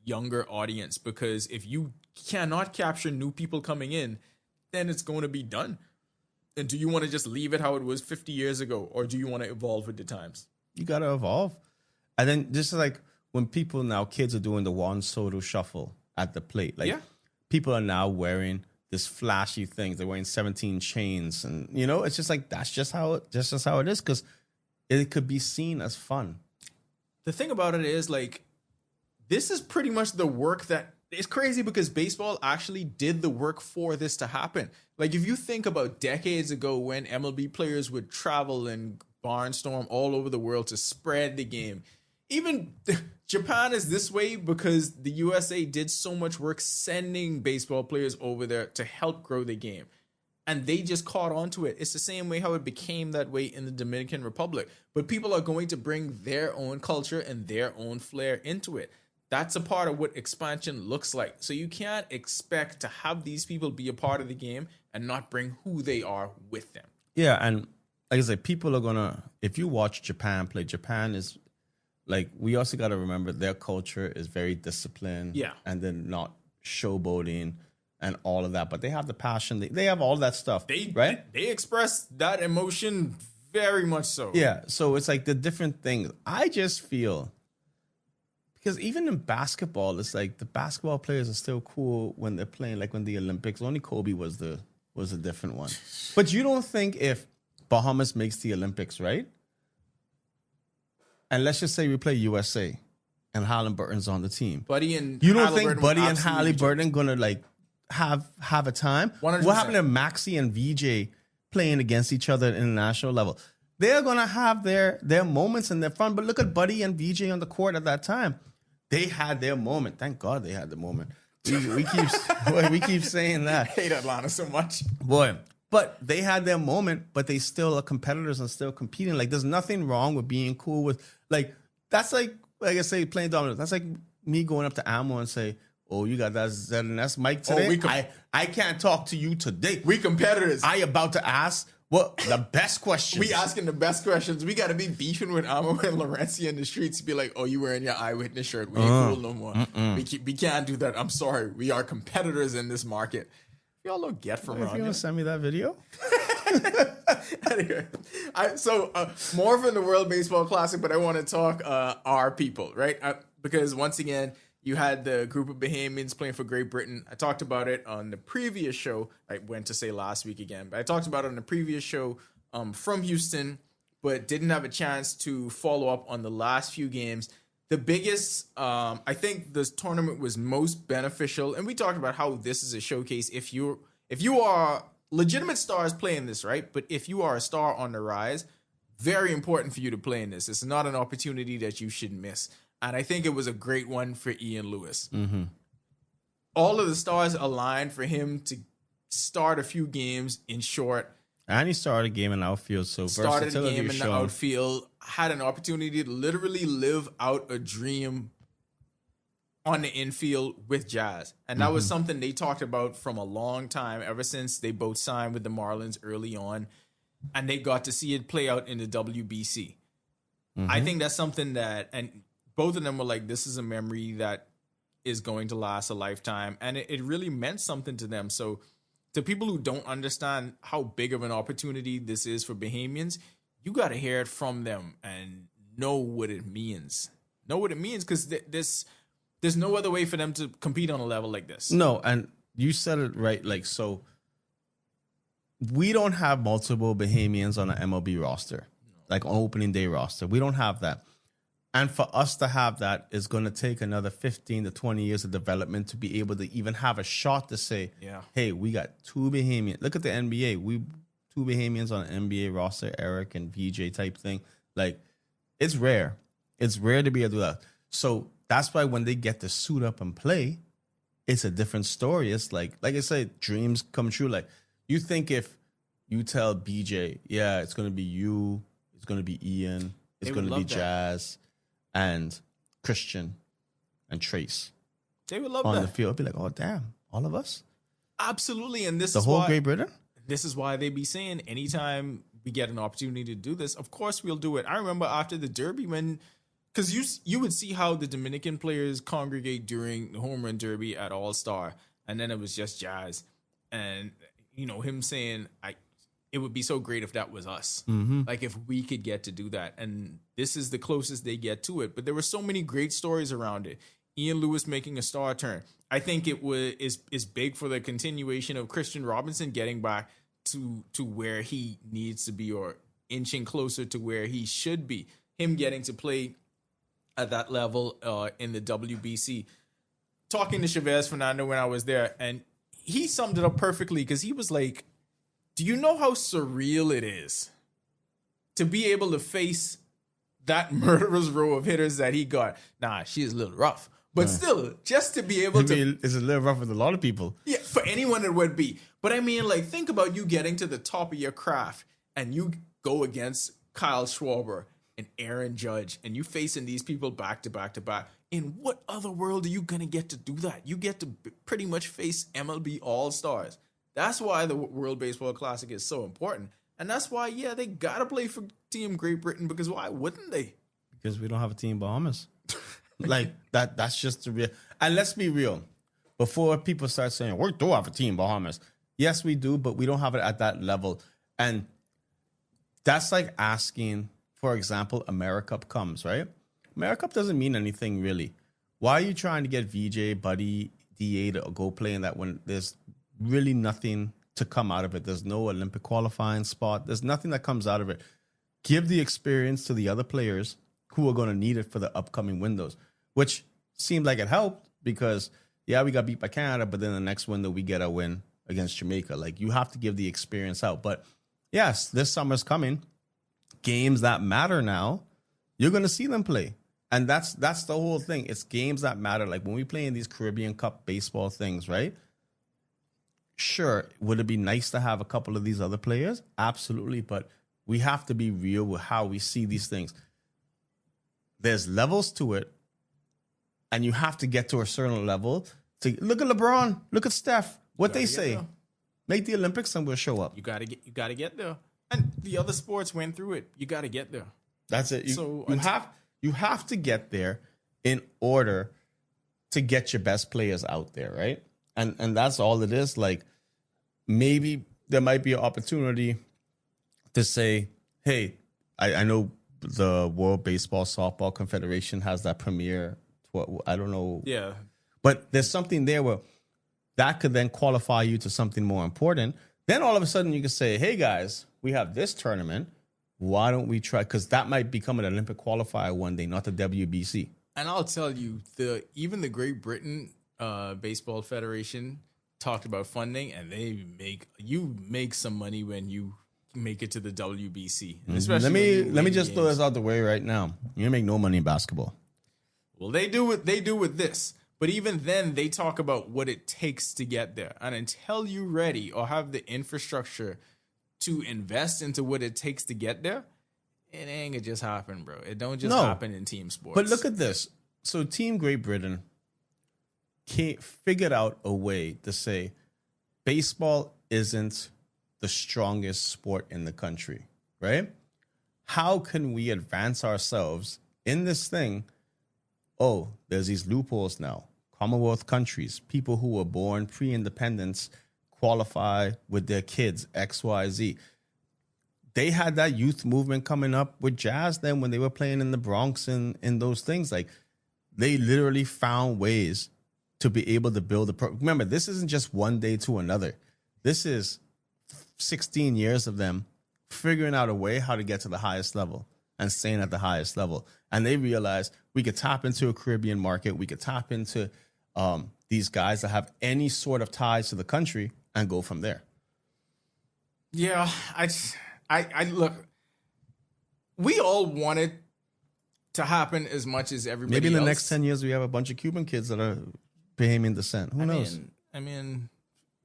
younger audience, because if you cannot capture new people coming in, then it's going to be done. And do you want to just leave it how it was 50 years ago, or do you want to evolve with the times? You got to evolve. And then just like when kids are doing the Juan Soto shuffle at the plate, like people are now wearing this flashy things. They're wearing 17 chains, and it's just like that's just how it is, because it could be seen as fun. The thing about it is, like, this is pretty much the work that it's crazy, because baseball actually did the work for this to happen. Like, if you think about decades ago when MLB players would travel and barnstorm all over the world to spread the game, even Japan is this way because the USA did so much work sending baseball players over there to help grow the game. And they just caught on to it. It's the same way how it became that way in the Dominican Republic. But people are going to bring their own culture and their own flair into it. That's a part of what expansion looks like. So you can't expect to have these people be a part of the game and not bring who they are with them. Yeah, and like I said, people are going to, if you watch Japan play, Japan is, like, we also got to remember their culture is very disciplined. Yeah. And then not showboating and all of that. But they have the passion. They have all that stuff. Right? They express that emotion Very much so. Yeah, so it's like the different things. I just feel because even in basketball, it's like the basketball players are still cool when they're playing, like when the Olympics. Only Kobe was a different one. But you don't think if Bahamas makes the Olympics, right? And let's just say we play USA and Halliburton's on the team. Buddy and you don't Halliburton think Buddy would and absolutely Halliburton gonna like have a time? 100%. What happened to Maxi and VJ playing against each other at international level? They're gonna have their moments and their fun. But look at Buddy and VJ on the court at that time. They had their moment. Thank God they had the moment. We keep saying that. I hate Atlanta so much. Boy. But they had their moment, but they still are competitors and still competing. Like, there's nothing wrong with being cool with, like, that's like I say, playing dominoes. That's like me going up to Amo and say, oh, you got that ZNS mic today? I can't talk to you today. We competitors. I about to ask what the best questions. We asking the best questions. We got to be beefing with Amo and Laurencia in the streets. Be like, oh, you wearing your eyewitness shirt. We ain't cool no more. We can't do that. I'm sorry. We are competitors in this market. Y'all don't get from around If you here. want to send me that video? Anyway, more from the World Baseball Classic, but I want to talk our people, right? Because once again, you had the group of Bahamians playing for Great Britain. I talked about it on the previous show. I went to say last week again, but I talked about it on the previous show from Houston, but didn't have a chance to follow up on the last few games. The biggest, I think this tournament was most beneficial, and we talked about how this is a showcase. If you are legitimate stars playing this, right? But if you are a star on the rise, very important for you to play in this. It's not an opportunity that you should miss. And I think it was a great one for Ian Lewis. Mm-hmm. All of the stars aligned for him to start a few games in short. And he started a game in outfield, so Started a game in the shown. outfield, had an opportunity to literally live out a dream on the infield with Jazz. And that was something they talked about from a long time, ever since they both signed with the Marlins early on. And they got to see it play out in the WBC. I think that's something that, and both of them were like, this is a memory that is going to last a lifetime. And it really meant something to them. So to people who don't understand how big of an opportunity this is for Bahamians, you got to hear it from them and know what it means. Know what it means, because there's no other way for them to compete on a level like this. No, and you said it right. Like, so we don't have multiple Bahamians on an MLB roster, like on opening day roster. We don't have that. And for us to have that is going to take another 15 to 20 years of development to be able to even have a shot to say, hey, we got two Bahamians. Look at the NBA. We two Bahamians on an NBA roster, Eric and VJ type thing. Like, it's rare. It's rare to be able to do that. So that's why when they get to suit up and play, it's a different story. It's like I said, dreams come true. Like, you think if you tell BJ, yeah, it's going to be you, it's going to be Ian, it's going to be Jazz and Christian and Trace. They would love on that. the field. I'd be like, oh, damn, all of us? Absolutely. And this the is whole why, Great Britain? This is why they be saying anytime we get an opportunity to do this, of course we'll do it. I remember after the Derby because you would see how the Dominican players congregate during the home run derby at All-Star, and then it was just Jazz. And, him saying, it would be so great if that was us. Like, if we could get to do that. And this is the closest they get to it. But there were so many great stories around it. Ian Lewis making a star turn. I think it is big for the continuation of Christian Robinson getting back to where he needs to be, or inching closer to where he should be. Him getting to play at that level in the WBC. Talking to Chavez Fernando when I was there, and he summed it up perfectly, because he was like, do you know how surreal it is to be able to face that murderous row of hitters that he got? Nah, she's a little rough. But still, just to be able to... It's a little rough with a lot of people. Yeah, for anyone it would be. But I mean, like, think about you getting to the top of your craft and you go against Kyle Schwarber and Aaron Judge, and you facing these people back to back to back. In what other world are you going to get to do that? You get to pretty much face MLB All-Stars. That's why the World Baseball Classic is so important. And that's why, they got to play for Team Great Britain, because why wouldn't they? Because we don't have a Team Bahamas. Like, that's just the real. And let's be real. Before people start saying, we do have a Team Bahamas. Yes, we do, but we don't have it at that level. And That's like asking, for example, AmeriCup comes, right? AmeriCup doesn't mean anything really. Why are you trying to get VJ, Buddy, DA to go play in that when there's really nothing to come out of it? There's no Olympic qualifying spot. There's nothing that comes out of it. Give the experience to the other players who are going to need it for the upcoming windows, which seemed like it helped because, yeah, we got beat by Canada, but then the next window we get a win against Jamaica. Like, you have to give the experience out. But yes, this summer's coming. Games that matter now, you're going to see them play. And that's the whole thing. It's games that matter. Like when we play in these Caribbean Cup baseball things, right? Sure, would it be nice to have a couple of these other players? Absolutely. But we have to be real with how we see these things. There's levels to it. And you have to get to a certain level. To look at LeBron. Look at Steph. What they say. There. Make the Olympics and we'll show up. You gotta get there. And the other sports went through it. You gotta get there. That's it. You have to get there in order to get your best players out there, right? And that's all it is. Like, maybe there might be an opportunity to say, hey, I know the World Baseball Softball Confederation has that premier, I don't know. Yeah. But there's something there where that could then qualify you to something more important. Then all of a sudden you can say, hey, guys, we have this tournament. Why don't we try? Because that might become an Olympic qualifier one day, not the WBC. And I'll tell you, even the Great Britain Baseball Federation talked about funding, and you make some money when you make it to the WBC. Especially let me just throw this out the way right now. You make no money in basketball. Well, they do with this. But even then, they talk about what it takes to get there. And until you're ready or have the infrastructure to invest into what it takes to get there, it ain't gonna just happen, bro. It don't just happen in team sports. But look at this. So Team Great Britain figured out a way to say baseball isn't the strongest sport in the country, right? How can we advance ourselves in this thing? Oh, there's these loopholes now. Commonwealth countries, people who were born pre-independence qualify with their kids, XYZ. They had that youth movement coming up with Jazz then when they were playing in the Bronx and those things. Like, they literally found ways to be able to build a remember, this isn't just one day to another. This is 16 years of them figuring out a way how to get to the highest level and staying at the highest level. And they realized we could tap into a Caribbean market. We could tap into these guys that have any sort of ties to the country and go from there. Yeah, I look, we all want it to happen as much as everybody Maybe in the else. next 10 years we have a bunch of Cuban kids that are Bahamian descent. Who knows? I mean,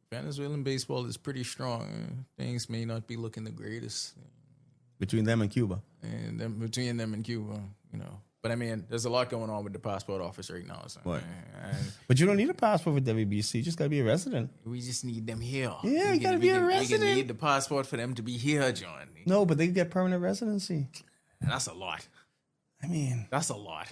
Venezuelan baseball is pretty strong. Things may not be looking the greatest. Between them and Cuba. And between them and Cuba, you know. But I mean, there's a lot going on with the passport office right now. So, what? But you don't need a passport with WBC. You just got to be a resident. We just need them here. Yeah, you got to be a resident. We need the passport for them to be here, John. No, but they get permanent residency. And that's a lot. I mean, that's a lot.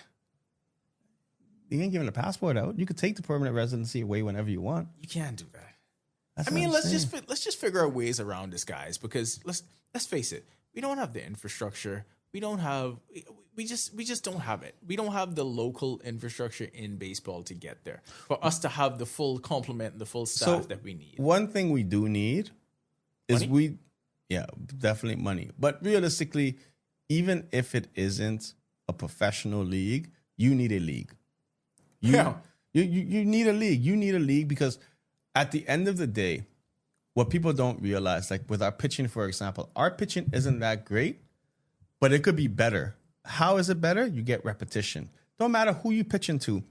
You ain't giving a passport out. You could take the permanent residency away whenever you want. You can't do that. I mean, let's just figure out ways around this, guys. Because let's face it, we don't have the infrastructure. We just don't have it. We don't have the local infrastructure in baseball to get there for us to have the full complement and the full staff that we need. One thing we do need is definitely money. But realistically, even if it isn't a professional league, you need a league. You need a league. You need a league because at the end of the day, what people don't realize, like with our pitching, for example, our pitching isn't that great, but it could be better. How is it better? You get repetition. Don't matter who you pitch into.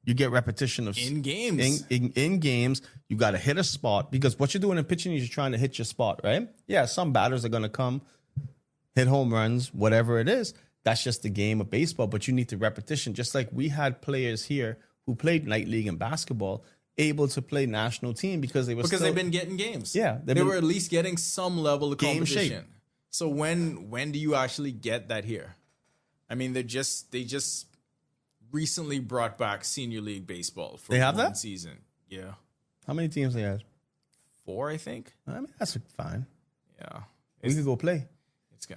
You get repetition of in games. In games, you got to hit a spot because what you're doing in pitching is you're trying to hit your spot, right? Yeah, some batters are going to come, hit home runs, whatever it is. That's just the game of baseball, but you need the repetition. Just like we had players here who played night league and basketball able to play national team because they've been getting games. Yeah, they were at least getting some level of game competition. shape. So when do you actually get that here? I mean, they just recently brought back senior league baseball for one season. Yeah. How many teams they had? 4, I think. I mean, that's fine. Yeah. We could go play.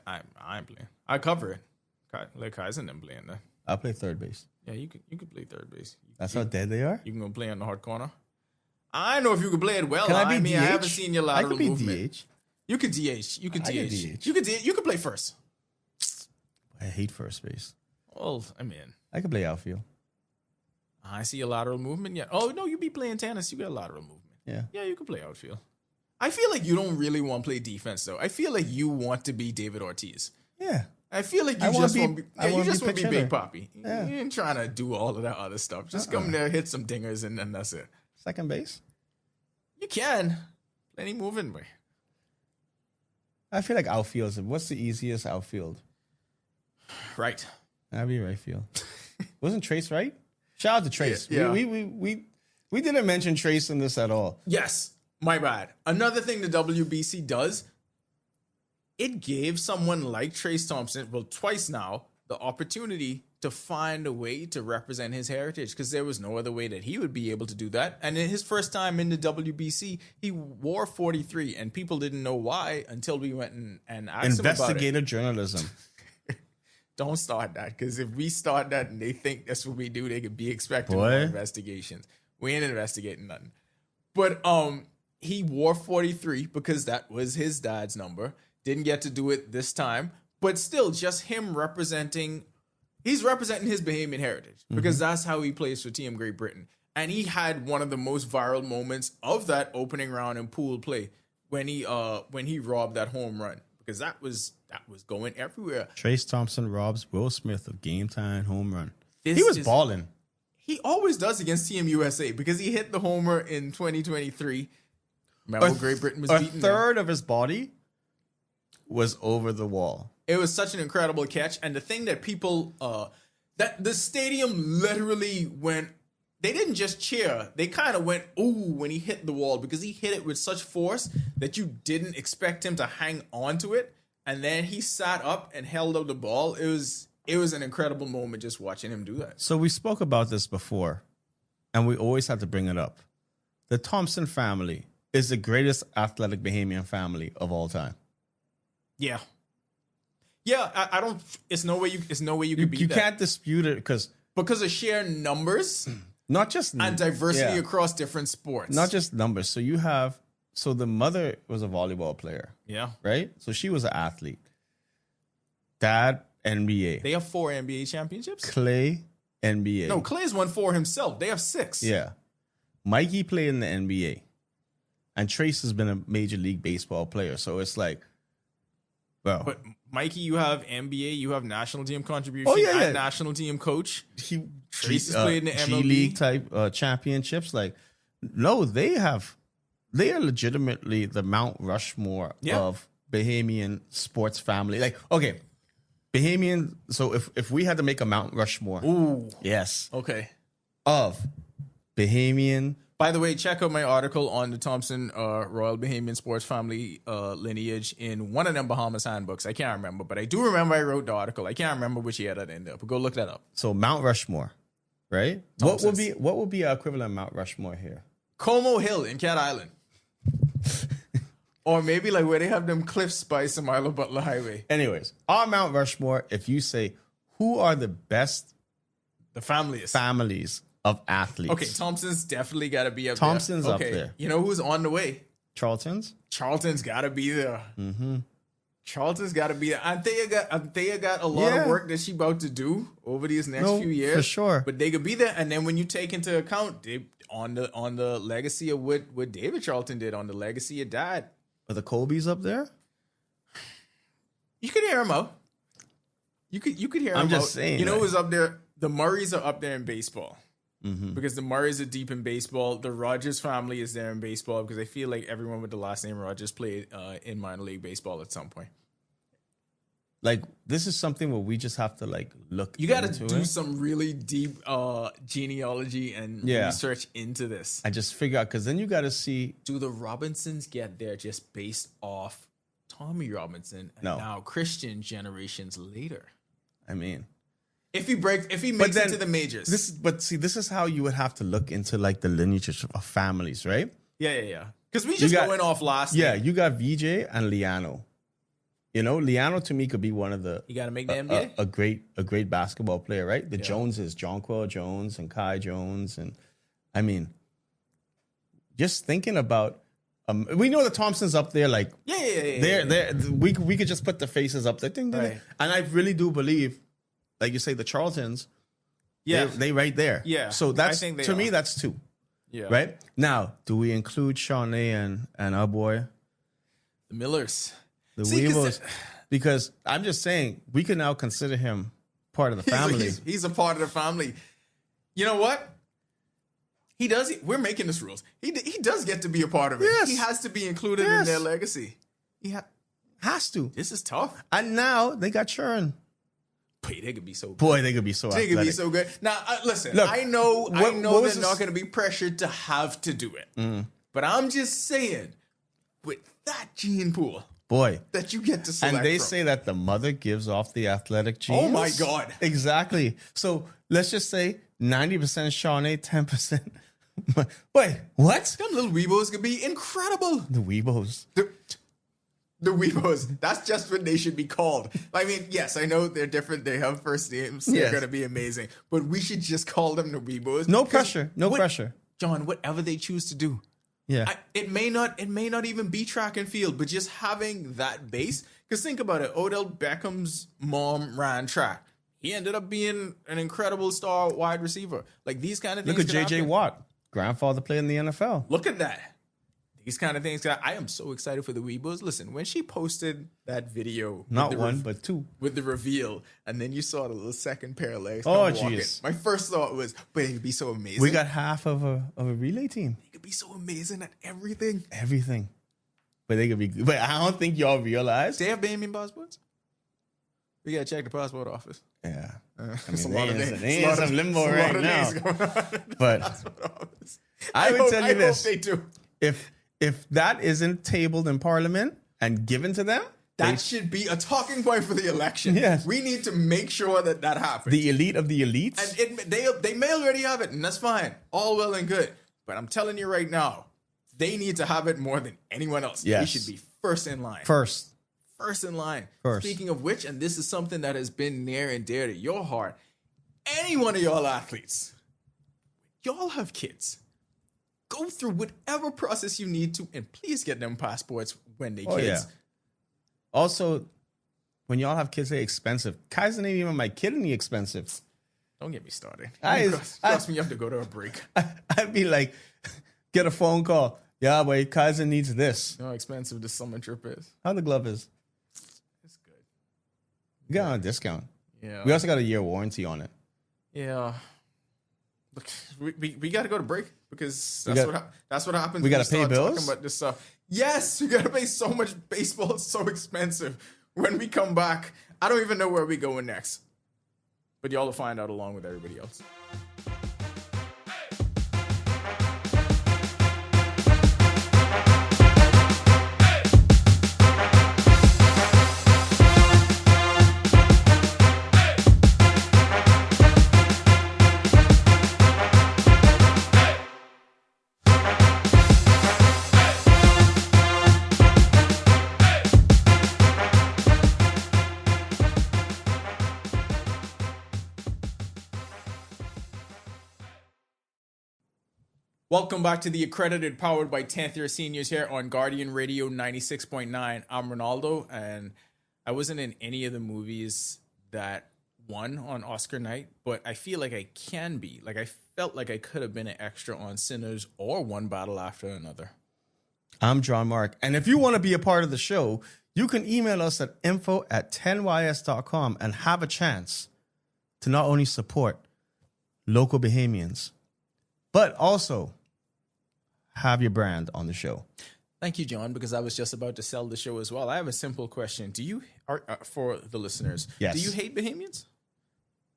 I ain't playing. I cover it. Let Kaizen them playing that. I'll play third base. Yeah, you could play third base. That's how dead they are? You can go play on the hard corner. I don't know if you could play it well. Can I be mean, DH? I haven't seen your lateral I could be movement. DH. You could DH. You could I could DH. DH. You could play first. I hate first base. Well, I mean, I could play outfield. I see a lateral movement. Yeah. Oh no, you be playing tennis. You got a lateral movement. Yeah. Yeah, you could play outfield. I feel like you don't really want to play defense though. I feel like you want to be David Ortiz. Yeah. I feel like you just want to be Big Papi. Yeah. You ain't trying to do all of that other stuff. Just come there, hit some dingers, and then that's it. Second base? You can. Plenty moving, boy. I feel like outfield. What's the easiest outfield? Right. That'd be right field. Wasn't Trace right? Shout out to Trace. Yeah. We didn't mention Trace in this at all. Yes. My bad. Another thing the WBC does, it gave someone like Trace Thompson, well, twice now, the opportunity to find a way to represent his heritage because there was no other way that he would be able to do that. And in his first time in the WBC, he wore 43, and people didn't know why until we went and asked him about it. Investigative journalism. Don't start that, because if we start that and they think that's what we do, they could be expecting Boy. more investigations. We ain't investigating nothing. But he wore 43 because that was his dad's number. Didn't get to do it this time, but still, just him representing. He's representing his Bahamian heritage because that's how he plays for Team Great Britain. And he had one of the most viral moments of that opening round in pool play when he robbed that home run, because that was going everywhere. Trace Thompson robs Will Smith of game time home run. He was balling. He always does against Team USA because he hit the homer in 2023. Remember, Great Britain was beaten. A third of his body was over the wall. It was such an incredible catch. And the thing that people, that the stadium literally went, they didn't just cheer. They kind of went, ooh, when he hit the wall, because he hit it with such force that you didn't expect him to hang on to it. And then he sat up and held up the ball. It was an incredible moment just watching him do that. So we spoke about this before, and we always have to bring it up. The Thompson family is the greatest athletic Bahamian family of all time. Yeah. Yeah, I don't. It's no way you could beat You that. can't dispute it because of sheer numbers not just and diversity yeah. across different sports. Not just numbers. So the mother was a volleyball player, Yeah. right? So she was an athlete. Dad, NBA. They have 4 NBA championships? Clay, NBA. No, Clay's won 4 himself. They have 6. Yeah. Mikey played in the NBA. And Trace has been a Major League Baseball player. So it's like, well. But Mikey, you have NBA, you have national team contribution, yeah. national team coach. Trace has G played in the MLB. League type championships. Like, no, they are legitimately the Mount Rushmore of Bahamian sports family. Like, okay, Bahamian. So if we had to make a Mount Rushmore, Ooh. yes, Okay. of Bahamian. By the way, check out my article on the Thompson Royal Bahamian Sports Family lineage in one of them Bahamas handbooks. I can't remember, but I do remember I wrote the article. I can't remember which year that ended up, but go look that up. So Mount Rushmore, right? Thompson's. What would be our equivalent of Mount Rushmore here? Como Hill in Cat Island. Or maybe like where they have them cliffs by Samila Butler Highway. Anyways, our Mount Rushmore, if you say, who are the best The families. families of athletes? Okay, Thompson's definitely got to be up Thompson's there. up there. You know who's on the way? Charlton's? Charlton's got to be there. Mm-hmm. Charlton's got to be there. Anthea got a lot of work that she about to do over these next few years. For sure. But they could be there. And then when you take into account on the legacy of what David Charlton did, on the legacy of Dad, Are the Colbys up there? you could hear him out. You could hear him out. I'm just saying. You know like, who's up there? The Murrays are up there in baseball. Mm-hmm. Because the Murrays are deep in baseball. The Rogers family is there in baseball because I feel like everyone with the last name Rogers played in minor league baseball at some point. Like, this is something where we just have to like look. You got to into do it. some really deep genealogy and research into this. I just figure out, because then you got to see. Do the Robinsons get there just based off Tommy Robinson and No. now Christian generations later? I mean, If he makes it to the majors. This is how you would have to look into like the lineage of families, right? Yeah. Because we just got- going off last Yeah, name. you got VJ and Liano. You know, Liano to me could be one of the You got to make the NBA. a great basketball player, right? The Joneses, Jonquil Jones and Kai Jones, and I mean, just thinking about. We know the Thompsons up there, like Yeah. we could just put the faces up there, Right. And I really do believe, like you say, the Charltons, they right there, Yeah. So that's I think to me that's two, right? Now, do we include Shawnee and our boy, The Millers, the Weevils? Because I'm just saying we can now consider him part of the family. He's a part of the family. You know what? He does. We're making this rules. He does get to be a part of it. Yes. He has to be included in their legacy. He has to. This is tough. And now they got churn. Boy, they could be so good. Boy, they could be so They could be so good. Now, listen, Look, I know what they're not going to be pressured to have to do it. But I'm just saying, with that gene pool, boy, that you get to select and they from. say that the mother gives off the athletic genes. Oh my God. Exactly. So let's just say 90% Shawnee, 10%. Wait, what? Them little Weebos could be incredible. The Weebos. The Weebos. That's just what they should be called. I mean, yes, I know they're different. They have first names. They're going to be amazing. But we should just call them the Weebos. No pressure. No pressure. John, whatever they choose to do. Yeah. It may not even be track and field, but just having that base. Because think about it. Odell Beckham's mom ran track. He ended up being an incredible star wide receiver. Like these kind of things. Look at J.J. Watt. Grandfather played in the NFL. Look at that. These kind of things. I am so excited for the Weebos. Listen, when she posted that video. Not one, but two. With the reveal. And then you saw the little second pair of legs. Oh, jeez. My first thought was, but it could be so amazing. We got half of a relay team. They could be so amazing at everything. Everything. But they could be. But I don't think y'all realize. They have Bahamian passports? We got to check the passport office. Yeah. I mean, It's a lot of names. they in some limbo right now. But I would tell you this. They do. If that isn't tabled in Parliament and given to them, that should be a talking point for the election. Yes. We need to make sure that happens. The elite of the elites. And they may already have it, and that's fine. All well and good. But I'm telling you right now, they need to have it more than anyone else. Yes. They should be first in line. First in line. First. Speaking of which, and this is something that has been near and dear to your heart, any one of y'all athletes, y'all have kids. Go through whatever process you need to, and please get them passports when they kids. Yeah. Also, when y'all have kids, they're expensive. Kaizen ain't even my kid any expensive. Don't get me started. Trust me, you have to go to a break. I'd be like, get a phone call. Yeah, boy, Kaizen needs this. You know how expensive this summer trip is? How the glove is? It's good. We got on a discount. Yeah. We also got a year warranty on it. Yeah. Look, we got to go to break because that's what happens. We got to to pay bills. Talking about this stuff. Yes, we got to pay so much. Baseball is so expensive. When we come back, I don't even know where we going next, but y'all will find out along with everybody else. Welcome back to the Accredited, powered by 10th year seniors here on Guardian Radio 96.9. I'm Ronaldo, and I wasn't in any of the movies that won on Oscar night, but I feel like I can be. Like, I felt like I could have been an extra on Sinners or One Battle After Another. I'm John Mark, and if you want to be a part of the show, you can email us at info@10ys.com and have a chance to not only support local Bahamians, but also have your brand on the show. Thank you, John, because I was just about to sell the show as well. I have a simple question. For the listeners, yes. Do you hate Bahamians?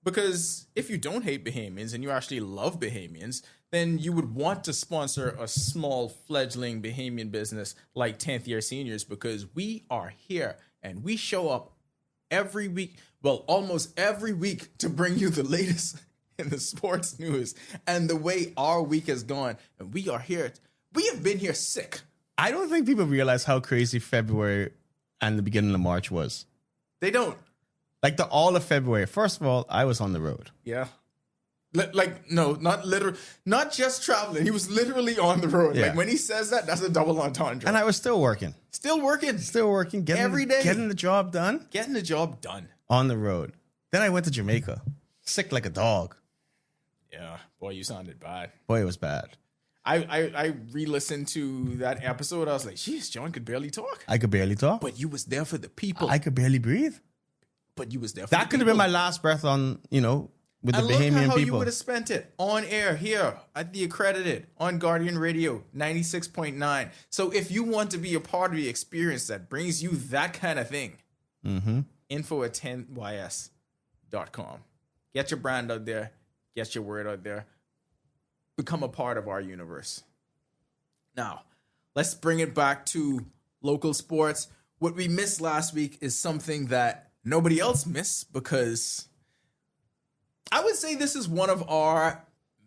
Because if you don't hate Bahamians and you actually love Bahamians, then you would want to sponsor a small fledgling Bahamian business like 10th year seniors, because we are here and we show up every week, well, almost every week, to bring you the latest in the sports news and the way our week has gone. And we are here. We have been here sick. I don't think people realize how crazy February and the beginning of March was. They don't. Like all of February. First of all, I was on the road. Yeah. Like, no, not literally, not just traveling. He was literally on the road. Yeah. Like, when he says that, that's a double entendre. And I was still working. Still working. Getting, every day. Getting the job done. Getting the job done. On the road. Then I went to Jamaica. Sick like a dog. Yeah. Boy, you sounded bad. Boy, it was bad. I re-listened to that episode. I was like, jeez, John could barely talk. I could barely talk. But you was there for the people. I could barely breathe. But you was there for that could have been my last breath on, with the Bahamian look how people. You would have spent it on air here at the Accredited on Guardian Radio 96.9. So if you want to be a part of the experience that brings you that kind of thing, info at 10ys.com. Get your brand out there. Get your word out there. Become a part of our universe. Now, let's bring it back to local sports. What we missed last week is something that nobody else missed, because I would say this is one of our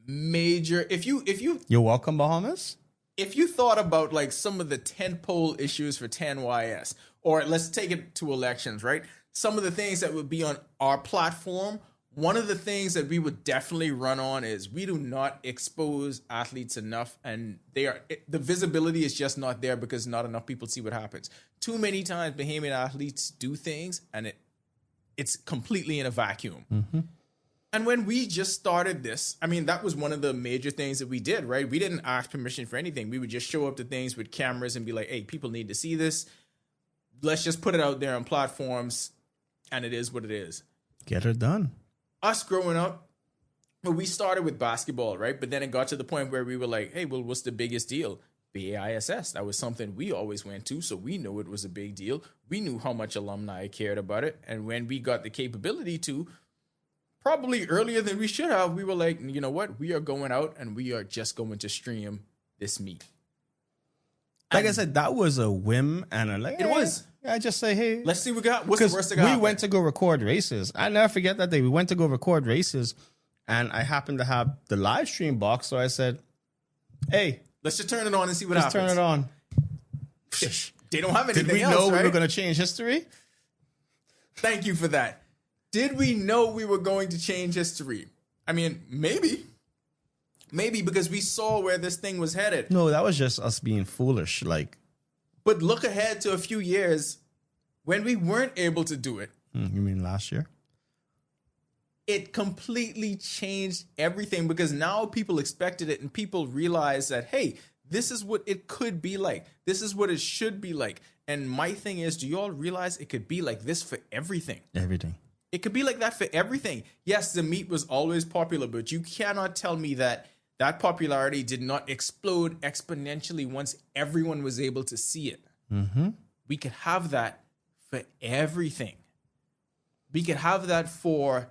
major. If you You're welcome, Bahamas. If you thought about like some of the tentpole issues for 10YS, or let's take it to elections, right? Some of the things that would be on our platform. One of the things that we would definitely run on is we do not expose athletes enough, and the visibility is just not there because not enough people see what happens. Too many times Bahamian athletes do things and it's completely in a vacuum. And when we just started this, I mean, that was one of the major things that we did, right? We didn't ask permission for anything. We would just show up to things with cameras and be like, hey, people need to see this. Let's just put it out there on platforms, and it is what it is. Get it done. Us growing up, well, we started with basketball, right? But then it got to the point where we were like, hey, well, what's the biggest deal? BAISS. That was something we always went to, so we knew it was a big deal. We knew how much alumni cared about it. And when we got the capability to, probably earlier than we should have, we were like, you know what? We are going out and we are just going to stream this meet. Like I said, that was a whim and it was. I just say, hey, let's see what we got. What's the worst that got? We went to go record races. I never forget that day. We went to go record races, and I happened to have the live stream box, so I said, hey, let's just turn it on and see what happens. Turn it on. They don't have anything else, Did we know right? we were going to change history? Thank you for that. Did we know we were going to change history? I mean, maybe. Maybe because we saw where this thing was headed. No, that was just us being foolish. But look ahead to a few years when we weren't able to do it. You mean last year? It completely changed everything, because now people expected it and people realized that, hey, this is what it could be like. This is what it should be like. And my thing is, do you all realize it could be like this for everything? Everything. It could be like that for everything. Yes, the meet was always popular, but you cannot tell me that that popularity did not explode exponentially once everyone was able to see it. We could have that for everything. We could have that for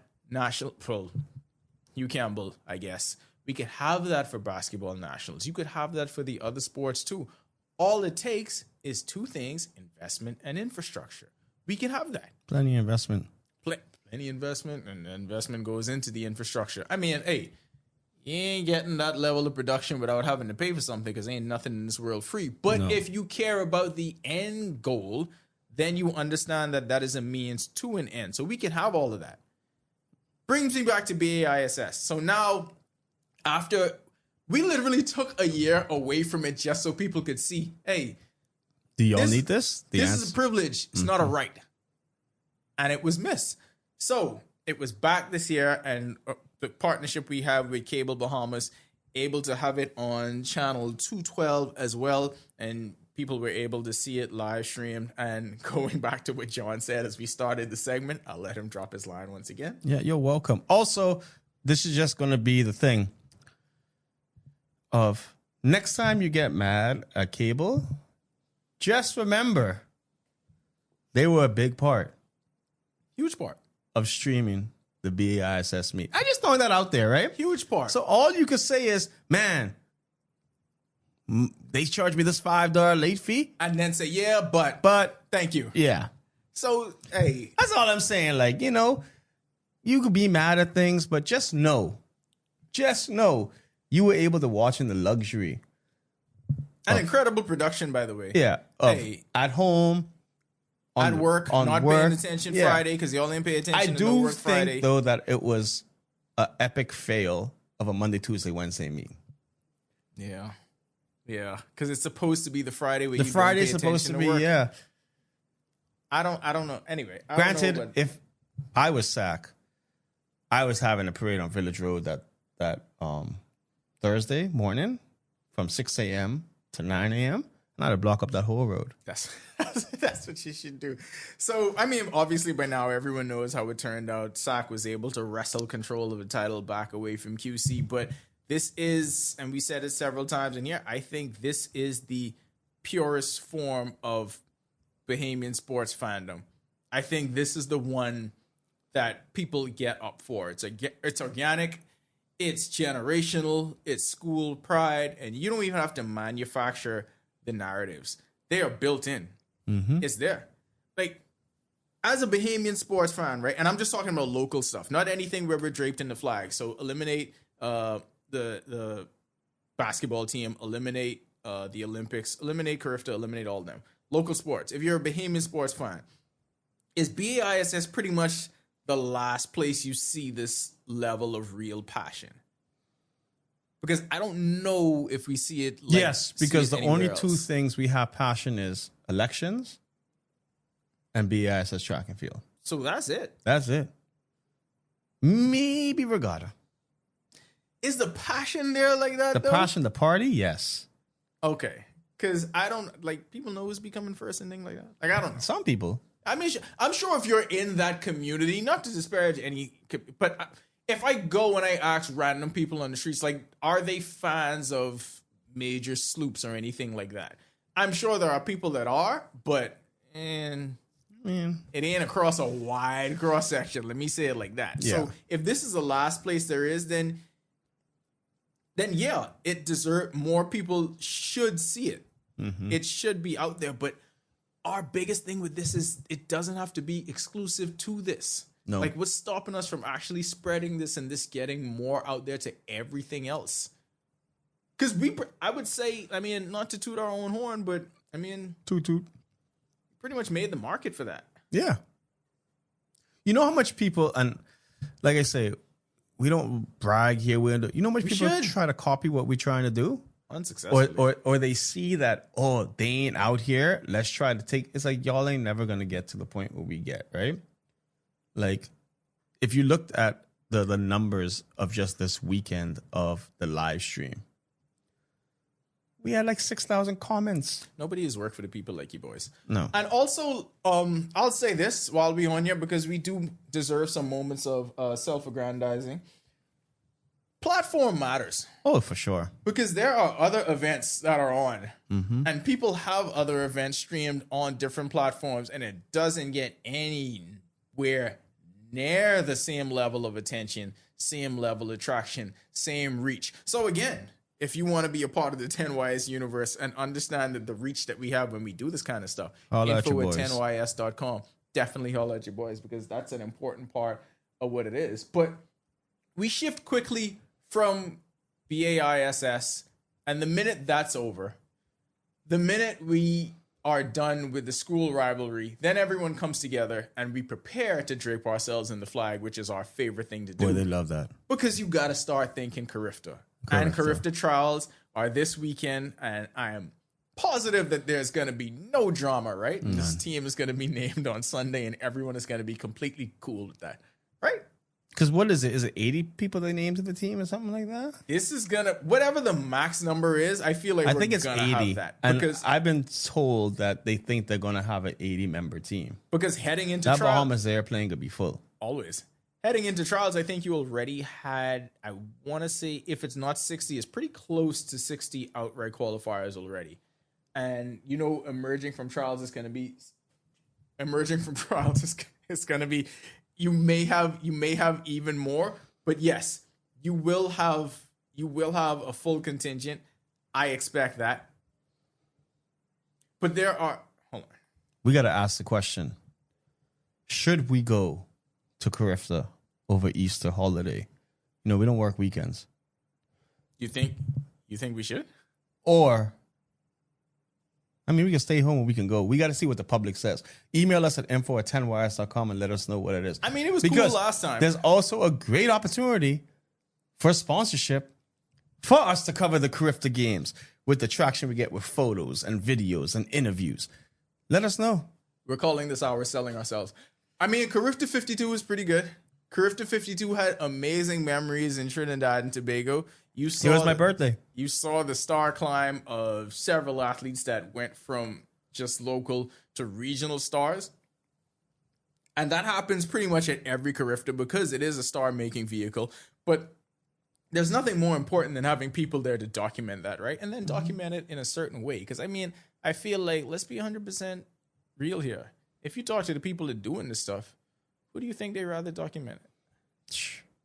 Hugh Campbell, I guess. We could have that for basketball nationals. You could have that for the other sports too. All it takes is two things: investment and infrastructure. We can have that. Plenty of investment. Plenty investment, and investment goes into the infrastructure. I mean, hey, you ain't getting that level of production without having to pay for something, because ain't nothing in this world free. But if you care about the end goal, then you understand that that is a means to an end. So we can have all of that. Brings me back to BAISS. So now, after we literally took a year away from it just so people could see, hey, do y'all need this? This is a privilege. It's not a right. And it was missed. So it was back this year, and the partnership we have with Cable Bahamas, able to have it on channel 212 as well. And people were able to see it live streamed. And going back to what John said as we started the segment, I'll let him drop his line once again. Yeah, you're welcome. Also, this is just going to be the thing of next time you get mad at Cable, just remember they were a big part. Huge part. Of streaming the BAISS meet. I just throwing that out there, right? Huge part. So all you could say is, man, they charged me this $5 late fee. And then say, yeah, but thank you. Yeah. So, hey. That's all I'm saying. Like, you could be mad at things, but just know you were able to watch in the luxury. An incredible production, by the way. Yeah. At home, At work, on not work. paying attention Yeah. Friday because y'all didn't pay I attention to no do work think Friday. though that it was an epic fail of a Monday, Tuesday, Wednesday meeting. Yeah. Yeah. Because it's supposed to be the Friday where The you Friday don't is pay supposed to attention be, work. yeah. I don't know. Anyway, I Granted, don't know, but if I was SAC, I was having a parade on Village Road that Thursday morning from 6 a.m. to 9 a.m. and I'd block up that whole road. that's what you should do. So, I mean, obviously by now everyone knows how it turned out. SAC was able to wrestle control of the title back away from QC, but this is, and we said it several times, and yeah, I think this is the purest form of Bahamian sports fandom. I think this is the one that people get up for. It's organic, it's generational, it's school pride, and you don't even have to manufacture the narratives. They are built in. It's there. Like, as a Bahamian sports fan, right? And I'm just talking about local stuff, not anything where we're draped in the flag. So eliminate the basketball team, eliminate the Olympics, eliminate Carifta, eliminate all of them. Local sports. If you're a Bahamian sports fan, is BAISS pretty much the last place you see this level of real passion? Because I don't know if we see it. Yes, because the only two else. things we have passion is elections and BISS track and field. So that's it. That's it. Maybe regatta. Is the passion there like that? The though? passion, the party, yes. Okay, because I don't like people know who's becoming first and things like that. Like I don't know. Some people. I mean, I'm sure if you're in that community, not to disparage any, but if I go and I ask random people on the streets, like, are they fans of major sloops or anything like that? I'm sure there are people that are, but it ain't across a wide cross section. Let me say it like that. Yeah. So if this is the last place there is, then yeah, it deserves more people should see it. It should be out there, but our biggest thing with this is it doesn't have to be exclusive to this. No. Like, what's stopping us from actually spreading this and this getting more out there to everything else? Because I would say, I mean, not to toot our own horn, but I mean, Toot toot. pretty much made the market for that. Yeah. You know how much people, and like I say, we don't brag here. You know how much people should. try to copy what we're trying to do? Unsuccessfully. Or they see that, oh, they ain't out here. Let's try to take, it's like, y'all ain't never going to get to the point where we get, right? Like, if you looked at the numbers of just this weekend of the live stream, we had like 6,000 comments. Nobody has worked for the people like you boys. No. And also, I'll say this while we're on here, because we do deserve some moments of self-aggrandizing. Platform matters. Oh, for sure. Because there are other events that are on, and people have other events streamed on different platforms, and it doesn't get anywhere near the same level of attention, same level of traction, same reach. So again, if you want to be a part of the 10YS universe and understand that the reach that we have when we do this kind of stuff, Holla at your info at boys. 10ys.com. Definitely holla at your boys, because that's an important part of what it is. But we shift quickly from BAISS, and the minute that's over, the minute we are done with the school rivalry, then everyone comes together and we prepare to drape ourselves in the flag, which is our favorite thing to do. Boy, they love that. Because you got to start thinking Carifta. And Carifta trials are this weekend, and I am positive that there's going to be no drama, right? None. This team is going to be named on Sunday, and everyone is going to be completely cool with that, right? Because what is it? Is it 80 people they named to the team or something like that? This is gonna, whatever the max number is, I feel like I we're think it's gonna 80. have that, And because I've been told that they think they're going to have an 80-member team. heading into That trials, Bahamas airplane could be full. always heading into trials, I think you already had, I want to say, if it's not 60, it's pretty close to 60 outright qualifiers already. And you know, emerging from trials is going to be you may have even more, but yes, you will have a full contingent. I expect that. But hold on. We got to ask the question, should we go to Carifta over Easter holiday? You know, we don't work weekends. You think we should? Or, I mean, we can stay home or we can go. We got to see what the public says. Email us at info@10ys.com and let us know what it is. I mean, it was cool last time. There's also a great opportunity for sponsorship for us to cover the Carifta games with the traction we get with photos and videos and interviews. Let us know. We're calling this hour selling ourselves. I mean, Carifta 52 was pretty good. Carifta 52 had amazing memories in Trinidad and Tobago. It was my birthday. You saw the star climb of several athletes that went from just local to regional stars. And that happens pretty much at every Carifta because it is a star-making vehicle. But there's nothing more important than having people there to document that, right? And then document it in a certain way. Because, I mean, I feel like, let's be 100% real here. If you talk to the people that are doing this stuff, who do you think they'd rather document it?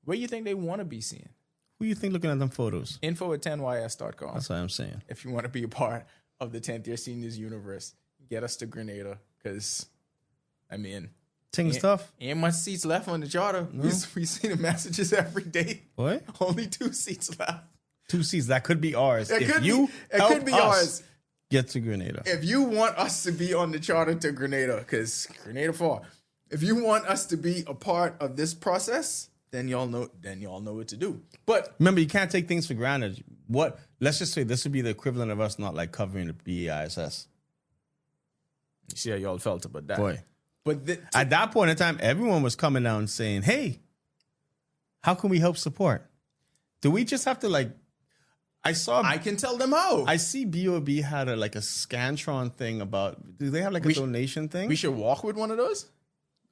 Where do you think they want to be seen? Who do you think looking at them photos? info@10ys.com. That's what I'm saying. If you want to be a part of the 10th year seniors universe, get us to Grenada. Because, I mean, Things tough. Ain't much seats left on the charter. No. We see the messages every day. What? Only 2 seats left. 2 seats. That could be ours. It could be us ours. Get to Grenada. If you want us to be on the charter to Grenada, because Grenada far. If you want us to be a part of this process, then y'all know what to do. But remember, you can't take things for granted. Let's just say this would be the equivalent of us not like covering the BAISS. You see how y'all felt about that. Boy. But at that point in time, everyone was coming down saying, hey, how can we help support? Do we just have to I can tell them how. I see BOB had a Scantron thing about, do they have a donation thing? We should walk with one of those.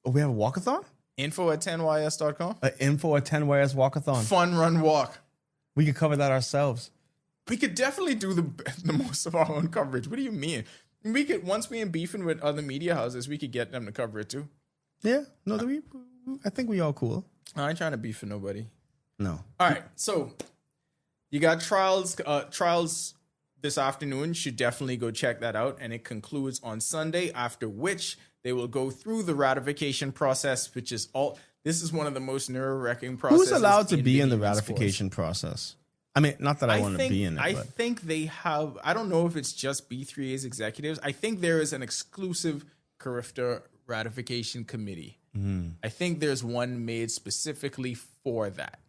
Oh, we have a walkathon? info@10ys.com. Info@10ys walkathon. Fun run walk. We could cover that ourselves. We could definitely do the most of our own coverage. What do you mean? We could, once we beefing with other media houses, we could get them to cover it too. Yeah. No, I think we all cool. I ain't trying to beef with nobody. No. All right. So you got trials this afternoon. Should definitely go check that out. And it concludes on Sunday, after which they will go through the ratification process, which is this is one of the most nerve-wracking processes. Who's allowed to be in the ratification process? I mean, not that I want to be in it. I think they have, I don't know if it's just B3A's executives. I think there is an exclusive Carifta ratification committee. I think there's one made specifically for that,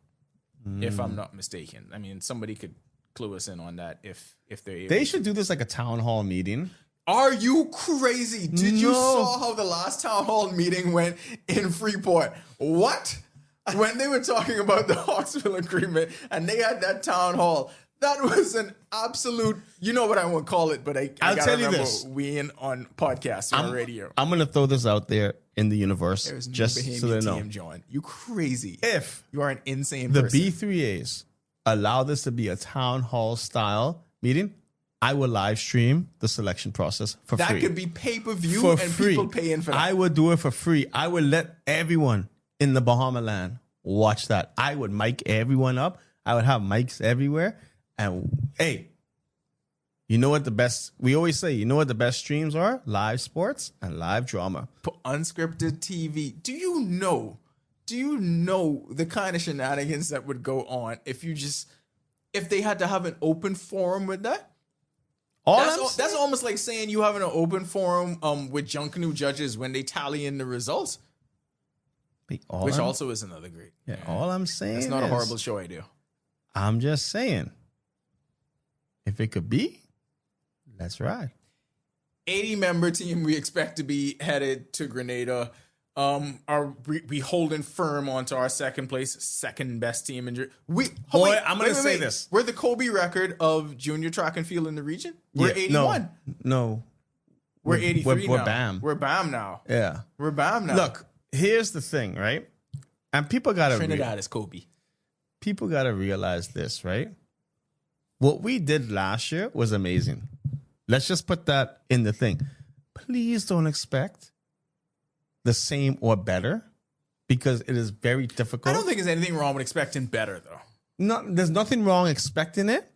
if I'm not mistaken. I mean, somebody could clue us in on that if they're able. They should do this like a town hall meeting. Are you crazy? Did you saw how the last town hall meeting went in Freeport? What? When they were talking about the Hawksville agreement and they had that town hall, that was an absolute, you know what I won't call it, but I I'll gotta tell you remember this. we in on podcasts on radio. I'm going to throw this out there in the universe There's just no so they know. TM, John. You crazy. If you are an insane the person. B3As allow this to be a town hall style meeting, I will live stream the selection process for free. That could be pay-per-view and people paying for that. I would do it for free. I would let everyone in the Bahama land watch that. I would mic everyone up. I would have mics everywhere. And hey, you know what we always say, you know what the best streams are? Live sports and live drama. Unscripted TV. Do you know the kind of shenanigans that would go on if they had to have an open forum with that? That's almost like saying you having an open forum with Junkanoo judges when they tally in the results. Which also is another great. Yeah, all I'm saying it's not a horrible show idea. I'm just saying, if it could be, let's ride. 80-member team we expect to be headed to Grenada. Are we holding firm onto our second best team in I'm gonna say this. We're the Kobe record of junior track and field in the region. We're 81. No. We're 83 we're now. BAM. We're BAM now. Yeah. We're BAM now. Look, here's the thing, right? And people gotta Trinidad is Kobe. People gotta realize this, right? What we did last year was amazing. Let's just put that in the thing. Please don't expect the same or better, because it is very difficult. I don't think there's anything wrong with expecting better, though. There's nothing wrong expecting it,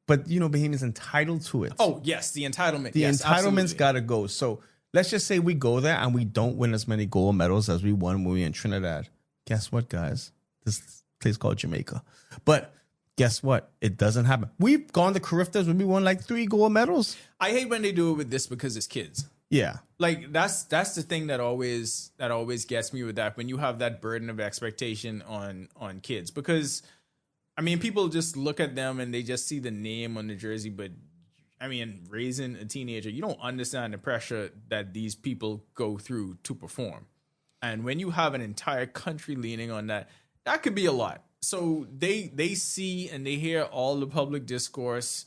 but Bahamian's entitled to it. Oh yes, the entitlement. The entitlement's got to go. So let's just say we go there and we don't win as many gold medals as we won when we were in Trinidad. Guess what, guys? This place called Jamaica. But Guess what? It doesn't happen. We've gone to Cariftas when we won like 3 gold medals. I hate when they do it with this because it's kids. Yeah. Like that's the thing that always gets me with that, when you have that burden of expectation on kids, because I mean, people just look at them and they just see the name on the jersey, but I mean, raising a teenager, you don't understand the pressure that these people go through to perform. And when you have an entire country leaning on that, that could be a lot. So they see and they hear all the public discourse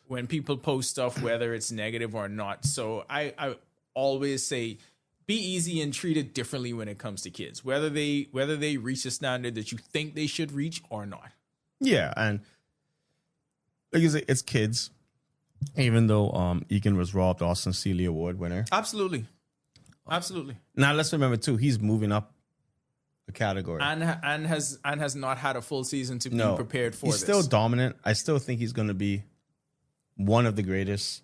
when people post stuff, whether it's negative or not. So I always say, be easy and treat it differently when it comes to kids, whether they reach a standard that you think they should reach or not. Yeah, and like you say, it's kids. Even though Egan was robbed Austin Seeley Award winner. Absolutely. Now let's remember too, he's moving up a category. And has not had a full season to be prepared for he's this. Still dominant. I still think he's going to be one of the greatest.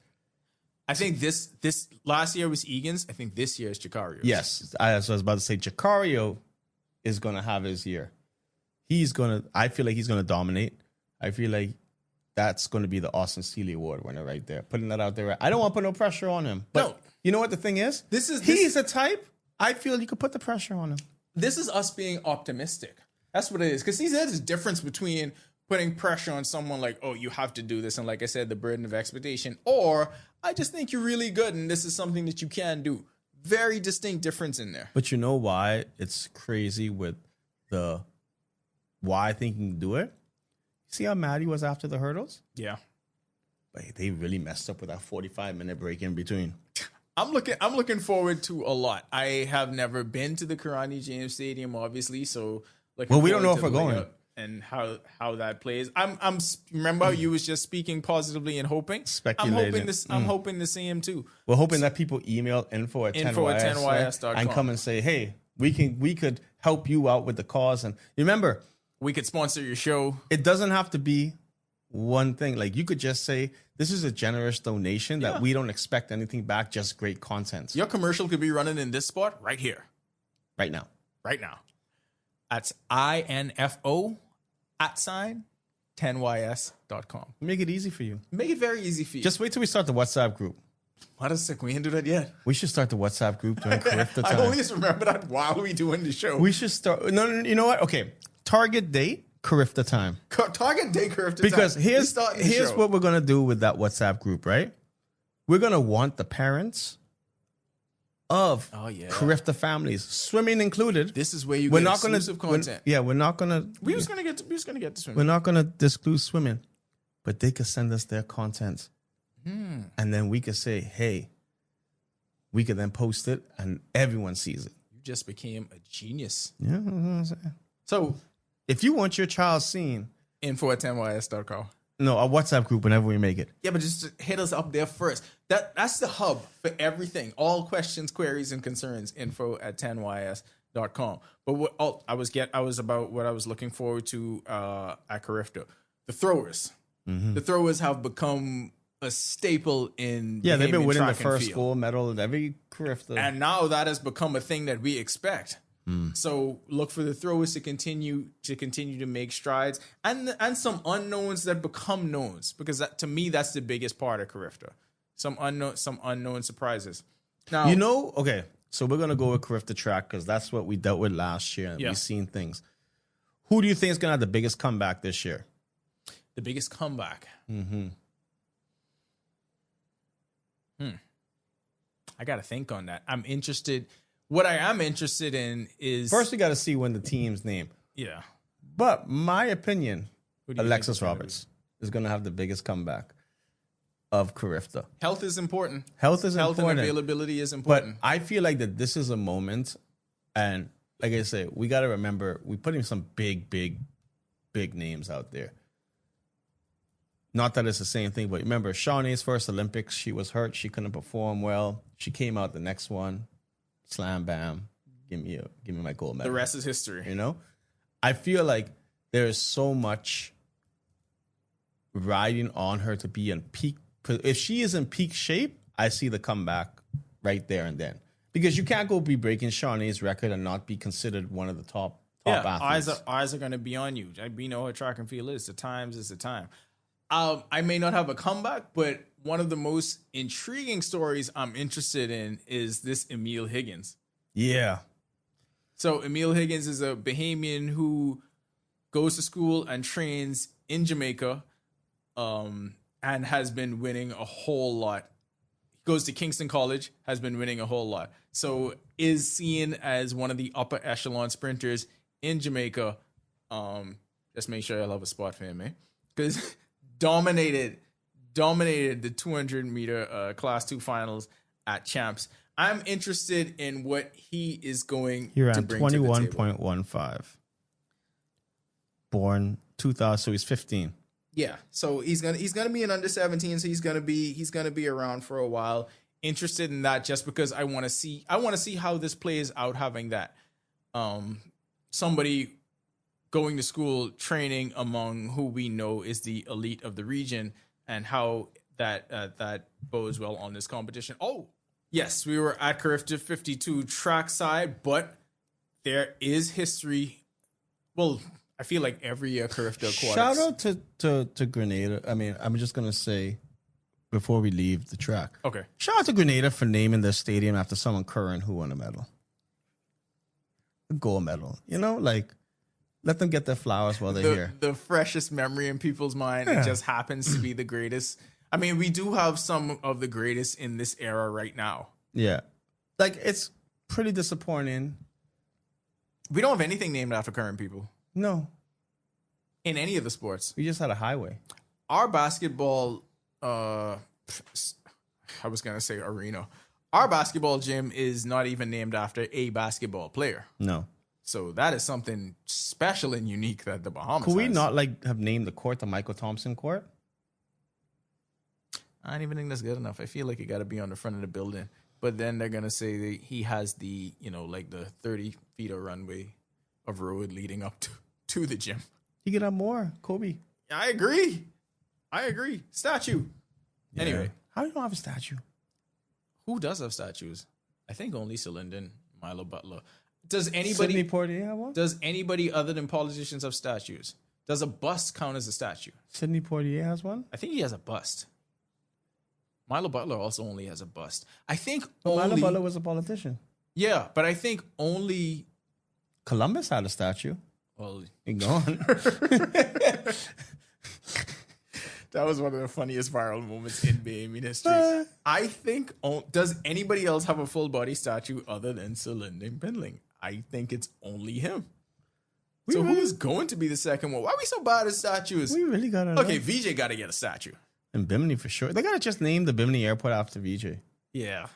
I think this last year was Egan's. I think this year is Jacario's. Yes. I was about to say Jacario is going to have his year. I feel like he's going to dominate. I feel like that's going to be the Austin Seeley Award winner right there. Putting that out there. I don't want to put no pressure on him. But no. You know what the thing is? He's a type. I feel you could put the pressure on him. This is us being optimistic. That's what it is. Because there's a difference between putting pressure on someone like, oh, you have to do this. And like I said, the burden of expectation. Or I just think you're really good and this is something that you can do. Very distinct difference in there. But you know why it's crazy with why I think you can do it? See how mad he was after the hurdles? Yeah. But they really messed up with that 45-minute break in between. I'm looking forward to a lot. I have never been to the Karani James Stadium, obviously, so we don't know if we're going and how that plays. I'm remember you was just speaking positively and hoping. Speculating. I'm hoping the same too. We're hoping that people email info at 10ys.com and come and say, hey, we could help you out with the cause. And remember, we could sponsor your show. It doesn't have to be one thing. Like you could just say, this is a generous donation that we don't expect anything back, just great content. Your commercial could be running in this spot right here. Right now. That's INFO @10ys.com. Make it easy for you. Make it very easy for you. Just wait till we start the WhatsApp group. What a sick. We didn't do that yet. We should start the WhatsApp group during Carifta time. I only just remember that while we doing the show. We should start. No, you know what? Okay. Target date, Carifta time. Target date, Carifta time. Because here's what we're going to do with that WhatsApp group, right? We're going to want the parents of Carifta families, swimming included. This is where you get exclusive content. We're not going to. We're just going to get to swimming. We're not going to disclose swimming, but they could send us their content. And then we could say, hey, we could then post it and everyone sees it. You just became a genius. Yeah. So if you want your child seen, info@10ys.com. No, a WhatsApp group whenever we make it. Yeah, but just hit us up there first. That's the hub for everything. All questions, queries, and concerns, info@10ys.com. But what I was about what I was looking forward to at Carifta. The throwers. The throwers have become a staple in they've been winning the first field. gold medal at every Carifta. And now that has become a thing that we expect. So look for the throwers to continue to make strides and some unknowns that become knowns, because to me that's the biggest part of Carifta. Some unknown surprises. Now okay, so we're gonna go with Carifta track because that's what we dealt with last year and we've seen things. Who do you think is gonna have the biggest comeback this year? The biggest comeback. I gotta think on that. I'm interested. What I am interested in is first we got to see when the team's name. Yeah, but my opinion, Alexis Roberts is going to have the biggest comeback of Carifta. Health is important. Health and availability is important. But I feel like that this is a moment, and like I say, we got to remember we put in some big names out there. Not that it's the same thing, but remember Shawnee's first Olympics, she was hurt, she couldn't perform well. She came out the next one. Slam bam, give me my gold medal. The rest is history. I feel like there is so much riding on her to be in peak. If she is in peak shape, I see the comeback right there and then. Because you can't go be breaking Shawnee's record and not be considered one of the top top Yeah, athletes. eyes are going to be on you. We know what track and field is. The times is the time. I may not have a comeback, but one of the most intriguing stories I'm interested in is this Emil Higgins. Yeah. So Emil Higgins is a Bahamian who goes to school and trains in Jamaica, and has been winning a whole lot. He goes to Kingston College, has been winning a whole lot. So is seen as one of the upper echelon sprinters in Jamaica. Just make sure I have a spot for him, man. Because dominated the 200 meter class 2 finals at champs. I'm interested in what he is going He to ran bring to the table. 21.15. Born 2000, so he's 15. Yeah, so he's gonna be an under 17, so he's gonna be around for a while. Interested in that just because I want to see how this plays out, having that somebody going to school training among who we know is the elite of the region, and how that bodes well on this competition. Oh yes, we were at Carifta 52 trackside, but there is history. Well, I feel like every year Carifta Aquatics. Shout out to Grenada. I mean, I'm just gonna say before we leave the track. Okay. Shout out to Grenada for naming their stadium after someone current who won a medal. A gold medal. You know, like let them get their flowers while they're here. The freshest memory in people's mind. Yeah. It just happens to be the greatest. I mean, we do have some of the greatest in this era right now. Yeah. Like it's pretty disappointing. We don't have anything named after current people. No. In any of the sports. We just had a highway. Our basketball, I was going to say arena. Our basketball gym is not even named after a basketball player. No. So that is something special and unique that the Bahamas Could we has. not like have named the court the Michael Thompson court? I don't even think that's good enough. I feel like it got to be on the front of the building. But then they're going to say that he has the, like the 30 feet of runway of road leading up to the gym. You could have more, Kobe. I agree. Statue. Yeah. Anyway. How do you don't have a statue? Who does have statues? I think only Linden, Milo Butler. Does anybody Sidney Poitier have one? Does anybody other than politicians have statues? Does a bust count as a statue? Sidney Poitier has one? I think he has a bust. Milo Butler also only has a bust. I think Milo Butler was a politician. Yeah, but I think only Columbus had a statue. Well, you're gone. That was one of the funniest viral moments in Bahamian history. I think, does anybody else have a full body statue other than Sir Lyndon Bindling? I think it's only him. Who's going to be the second one? Why are we so bad at statues? We really got to Okay, VJ got to get a statue. And Bimini for sure. They got to just name the Bimini airport after VJ. Yeah.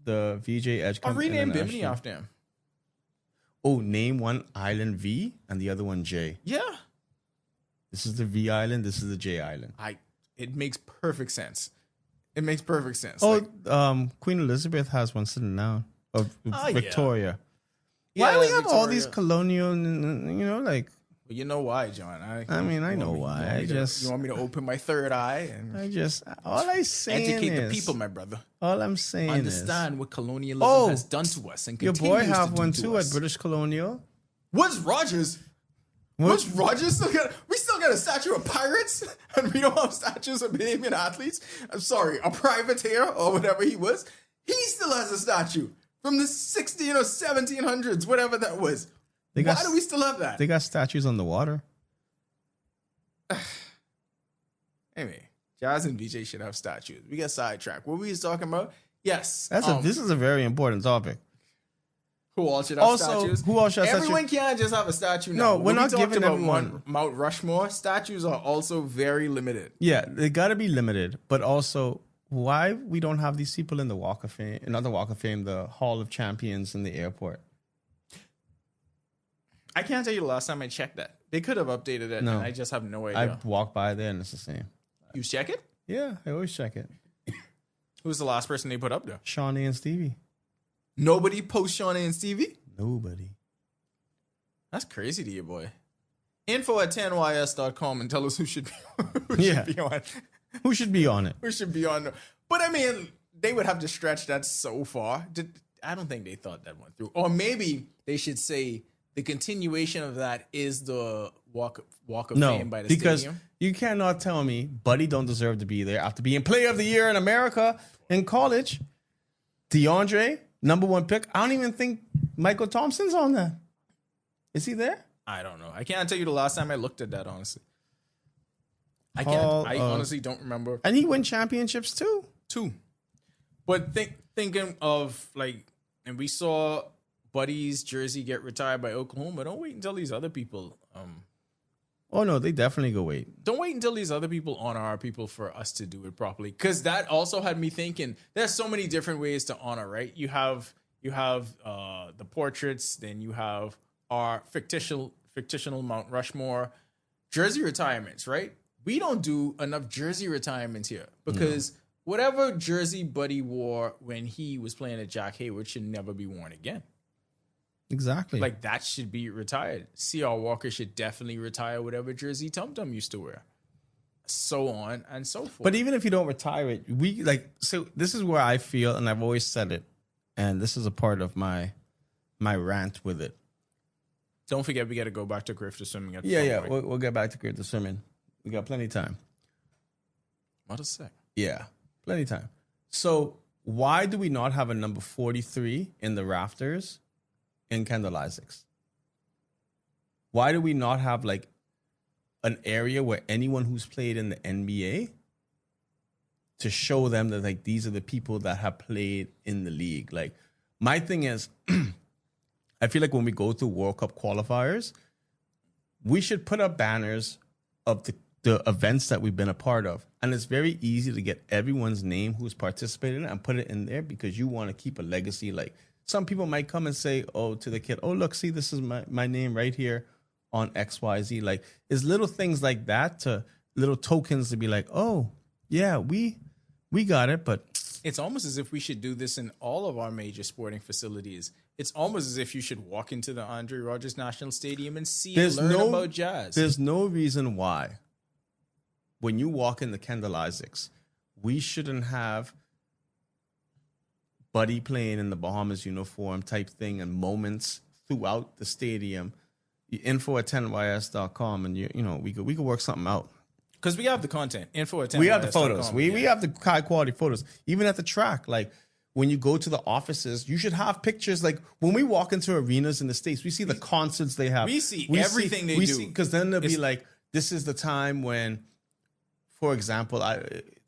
The VJ Edgecombe. I'll rename Bimini after him. Oh, name one island V and the other one J. Yeah. This is the V island. This is the J island. It makes perfect sense. It makes perfect sense. Oh, Queen Elizabeth has one sitting down. Victoria. Yeah. Why do we have Victoria. all these colonial, like... Well, you know why, John. I mean, I know why. You want me to open my third eye? And all I saying educate is, the people, my brother. All I'm saying understand what colonialism has done to us and your continues boy have to one do too to us. at British Colonial. What's Rogers? What's Rogers still got? We still got a statue of pirates, and we don't have statues of Bahamian athletes. I'm sorry, a privateer or whatever he was. He still has a statue from the 16 or 1700s, whatever that was. Why do we still have that? They got statues on the water. Anyway, Jazz and VJ should have statues. We got sidetracked. What we was talking about? Yes. This is a very important topic. Who all should have statues? Who all should have statues? Everyone can't just have a statue now. No, we're not giving everyone. Mount Rushmore statues are also very limited. Yeah, they got to be limited. But also, why we don't have these people in the Walk of Fame, another Walk of Fame, the Hall of Champions in the airport? I can't tell you the last time I checked that. They could have updated it, and I just have no idea. I walk by there and it's the same. You check it? Yeah, I always check it. Who's the last person they put up there? Shawnee and Stevie. Nobody posts Shawnee and Stevie? Nobody. That's crazy to you, boy. info@10ys.com and tell us who should be on. Who should be on it? Who should be on? But I mean, they would have to stretch that so far. I don't think they thought that went through. Or maybe they should say the continuation of that is the walk of No, fame by the because stadium. you cannot tell me Buddy don't deserve to be there after being Player of the Year in America in college. DeAndre, number 1 pick. I don't even think Michael Thompson's on that. Is he there? I don't know. I can't tell you the last time I looked at that, honestly. I Hall can't. I of- honestly don't remember. And he win championships too. Two. But thinking of like, and we saw Buddy's jersey get retired by Oklahoma. Don't wait until these other people. Oh no, they definitely go wait. Don't wait until these other people honor our people for us to do it properly. Because that also had me thinking. There's so many different ways to honor, right? You have the portraits, then you have our fictional Mount Rushmore jersey retirements, right? We don't do enough jersey retirements here because whatever jersey Buddy wore when he was playing at Jack Hayward should never be worn again. Exactly. Like that should be retired. C.R. Walker should definitely retire whatever jersey Tum Tum used to wear. So on and so forth. But even if you don't retire it, so this is where I feel, and I've always said it, and this is a part of my rant with it. Don't forget, we got to go back to Griff to swimming at Yeah. right? We'll get back to Great Swimming. We got plenty of time. What a sec. Yeah, plenty of time. So why do we not have a number 43 in the rafters in Kendall Isaacs? Why do we not have like an area where anyone who's played in the NBA to show them that like these are the people that have played in the league? Like my thing is, I feel like when we go through World Cup qualifiers, we should put up banners of the events that we've been a part of. And it's very easy to get everyone's name who's participated in it and put it in there because you want to keep a legacy. Like some people might come and say, oh, to the kid, oh, look, see, this is my name right here on XYZ. Like it's little things like that, to little tokens to be like, oh, yeah, we got it. But it's almost as if we should do this in all of our major sporting facilities. It's almost as if you should walk into the Andre Rogers National Stadium and learn about jazz. There's no reason why when you walk in the Kendall Isaacs, we shouldn't have Buddy playing in the Bahamas uniform type thing and moments throughout the stadium. Info at 10ys.com and we could work something out. Because we have the content. Info at 10ys.com. We have the photos. We have the high quality photos. Even at the track, like when you go to the offices, you should have pictures. Like when we walk into arenas in the States, we see the concerts they have. We see everything they do. Because then they'll be like, this is the time when, for example,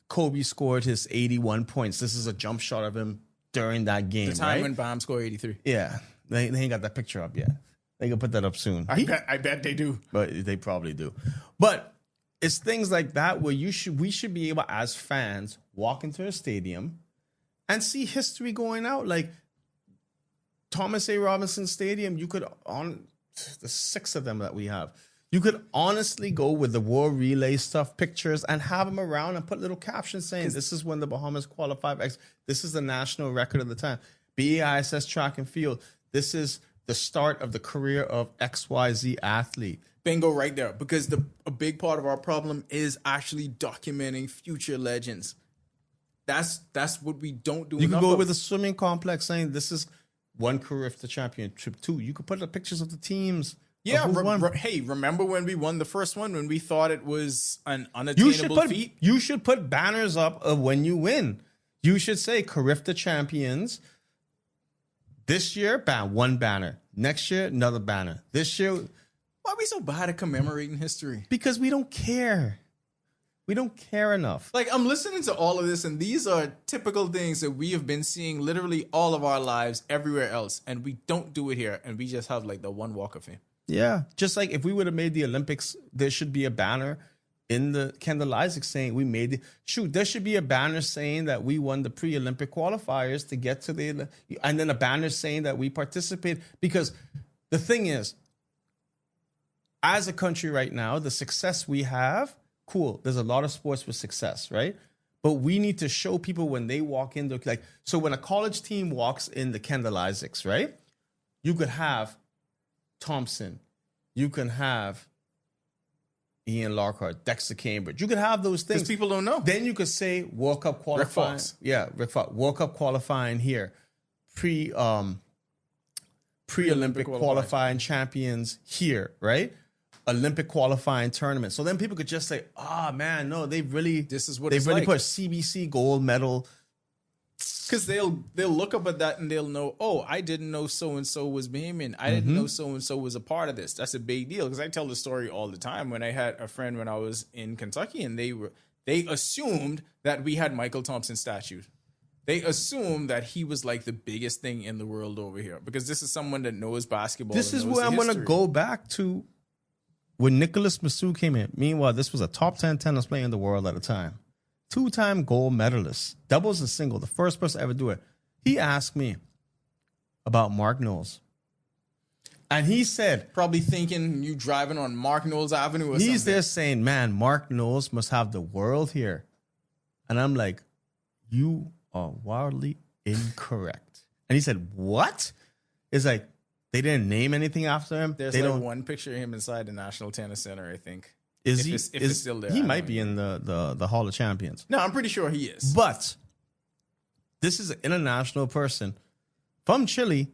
Kobe scored his 81 points. This is a jump shot of him during that game. The time right? when Bam scored 83. Yeah. They ain't got that picture up yet. They can put that up soon. I bet they do. But they probably do. But it's things like that where we should be able, as fans, walk into a stadium and see history going out. Like Thomas A. Robinson Stadium, you could, on the 6 of them that we have, you could honestly go with the war relay stuff, pictures, and have them around and put little captions saying, this is when the Bahamas qualified. This is the national record of the time. BAISS track and field. This is the start of the career of XYZ athlete. Bingo right there. Because a big part of our problem is actually documenting future legends. That's what we don't do You enough could go of. with a swimming complex saying this is one career for the championship, 2. You could put the pictures of the teams. Yeah, of who won. hey, remember when we won the first one when we thought it was an unattainable feat? You should put banners up of when you win. You should say Carifta champions. This year, one banner. Next year, another banner. This year, Why are we so bad at commemorating history? because we don't care. We don't care enough. Like, I'm listening to all of this, and these are typical things that we have been seeing literally all of our lives everywhere else, and we don't do it here, and we just have, like, the one walk of fame. Yeah. Just like if we would have made the Olympics, there should be a banner in the Kendall Isaacs saying we made it. Shoot, there should be a banner saying that we won the pre-Olympic qualifiers to get to the, and then a banner saying that we participated. Because the thing is, as a country right now, the success we have, cool. There's a lot of sports with success, right? But we need to show people when they walk in, like, so when a college team walks in the Kendall Isaacs, right? You could have Thompson, you can have Ian Lockhart, Dexter Cambridge. You could have those things. Because people don't know. Then you could say World Cup qualifying. Fox. Yeah, Rick Fox. World Cup qualifying here. pre-Olympic Pre-Olympic qualifying champions here, right? Olympic qualifying tournament. So then people could just say, man, no, they've really put CBC gold medal. Because they'll look up at that and they'll know, oh, I didn't know so and so was Bahamian. I didn't know so and so was a part of this. That's a big deal. Because I tell the story all the time when I had a friend when I was in Kentucky, and they assumed that we had Michael Thompson statue. They assumed that he was like the biggest thing in the world over here because this is someone that knows basketball. This is where I'm going to go back to when Nicholas Massou came in. Meanwhile, this was a top 10 tennis player in the world at the time. 2-time gold medalist, doubles and single, the first person to ever do it. He asked me about Mark Knowles. And he said... Probably thinking you driving on Mark Knowles Avenue or something. He's there saying, man, Mark Knowles must have the world here. And I'm like, you are wildly incorrect. And he said, what? It's like, they didn't name anything after him. There's like one picture of him inside the National Tennis Center, I think. If it's still there, he might be in the Hall of Champions. No, I'm pretty sure he is. But this is an international person from Chile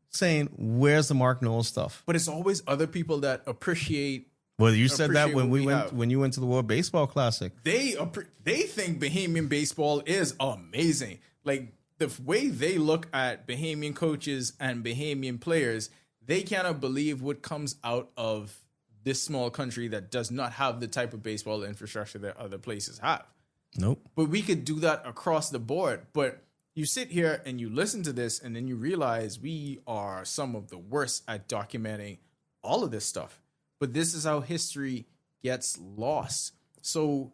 saying, "Where's the Mark Knowles stuff?" But it's always other people that appreciate. Well, you said that when you went to the World Baseball Classic. They think Bahamian baseball is amazing. Like the way they look at Bahamian coaches and Bahamian players, they cannot believe what comes out of this small country that does not have the type of baseball infrastructure that other places have. Nope. But we could do that across the board. But you sit here and you listen to this and then you realize we are some of the worst at documenting all of this stuff. But this is how history gets lost. So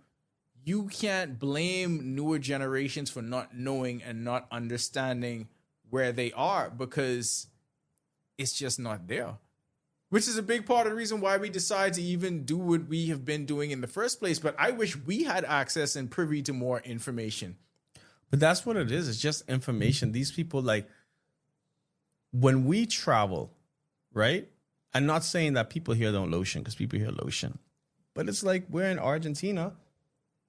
you can't blame newer generations for not knowing and not understanding where they are because it's just not there. Which is a big part of the reason why we decide to even do what we have been doing in the first place. But I wish we had access and privy to more information. But that's what it is. It's just information. These people, like, when we travel, right? I'm not saying that people here don't lotion because people here lotion. But it's like we're in Argentina,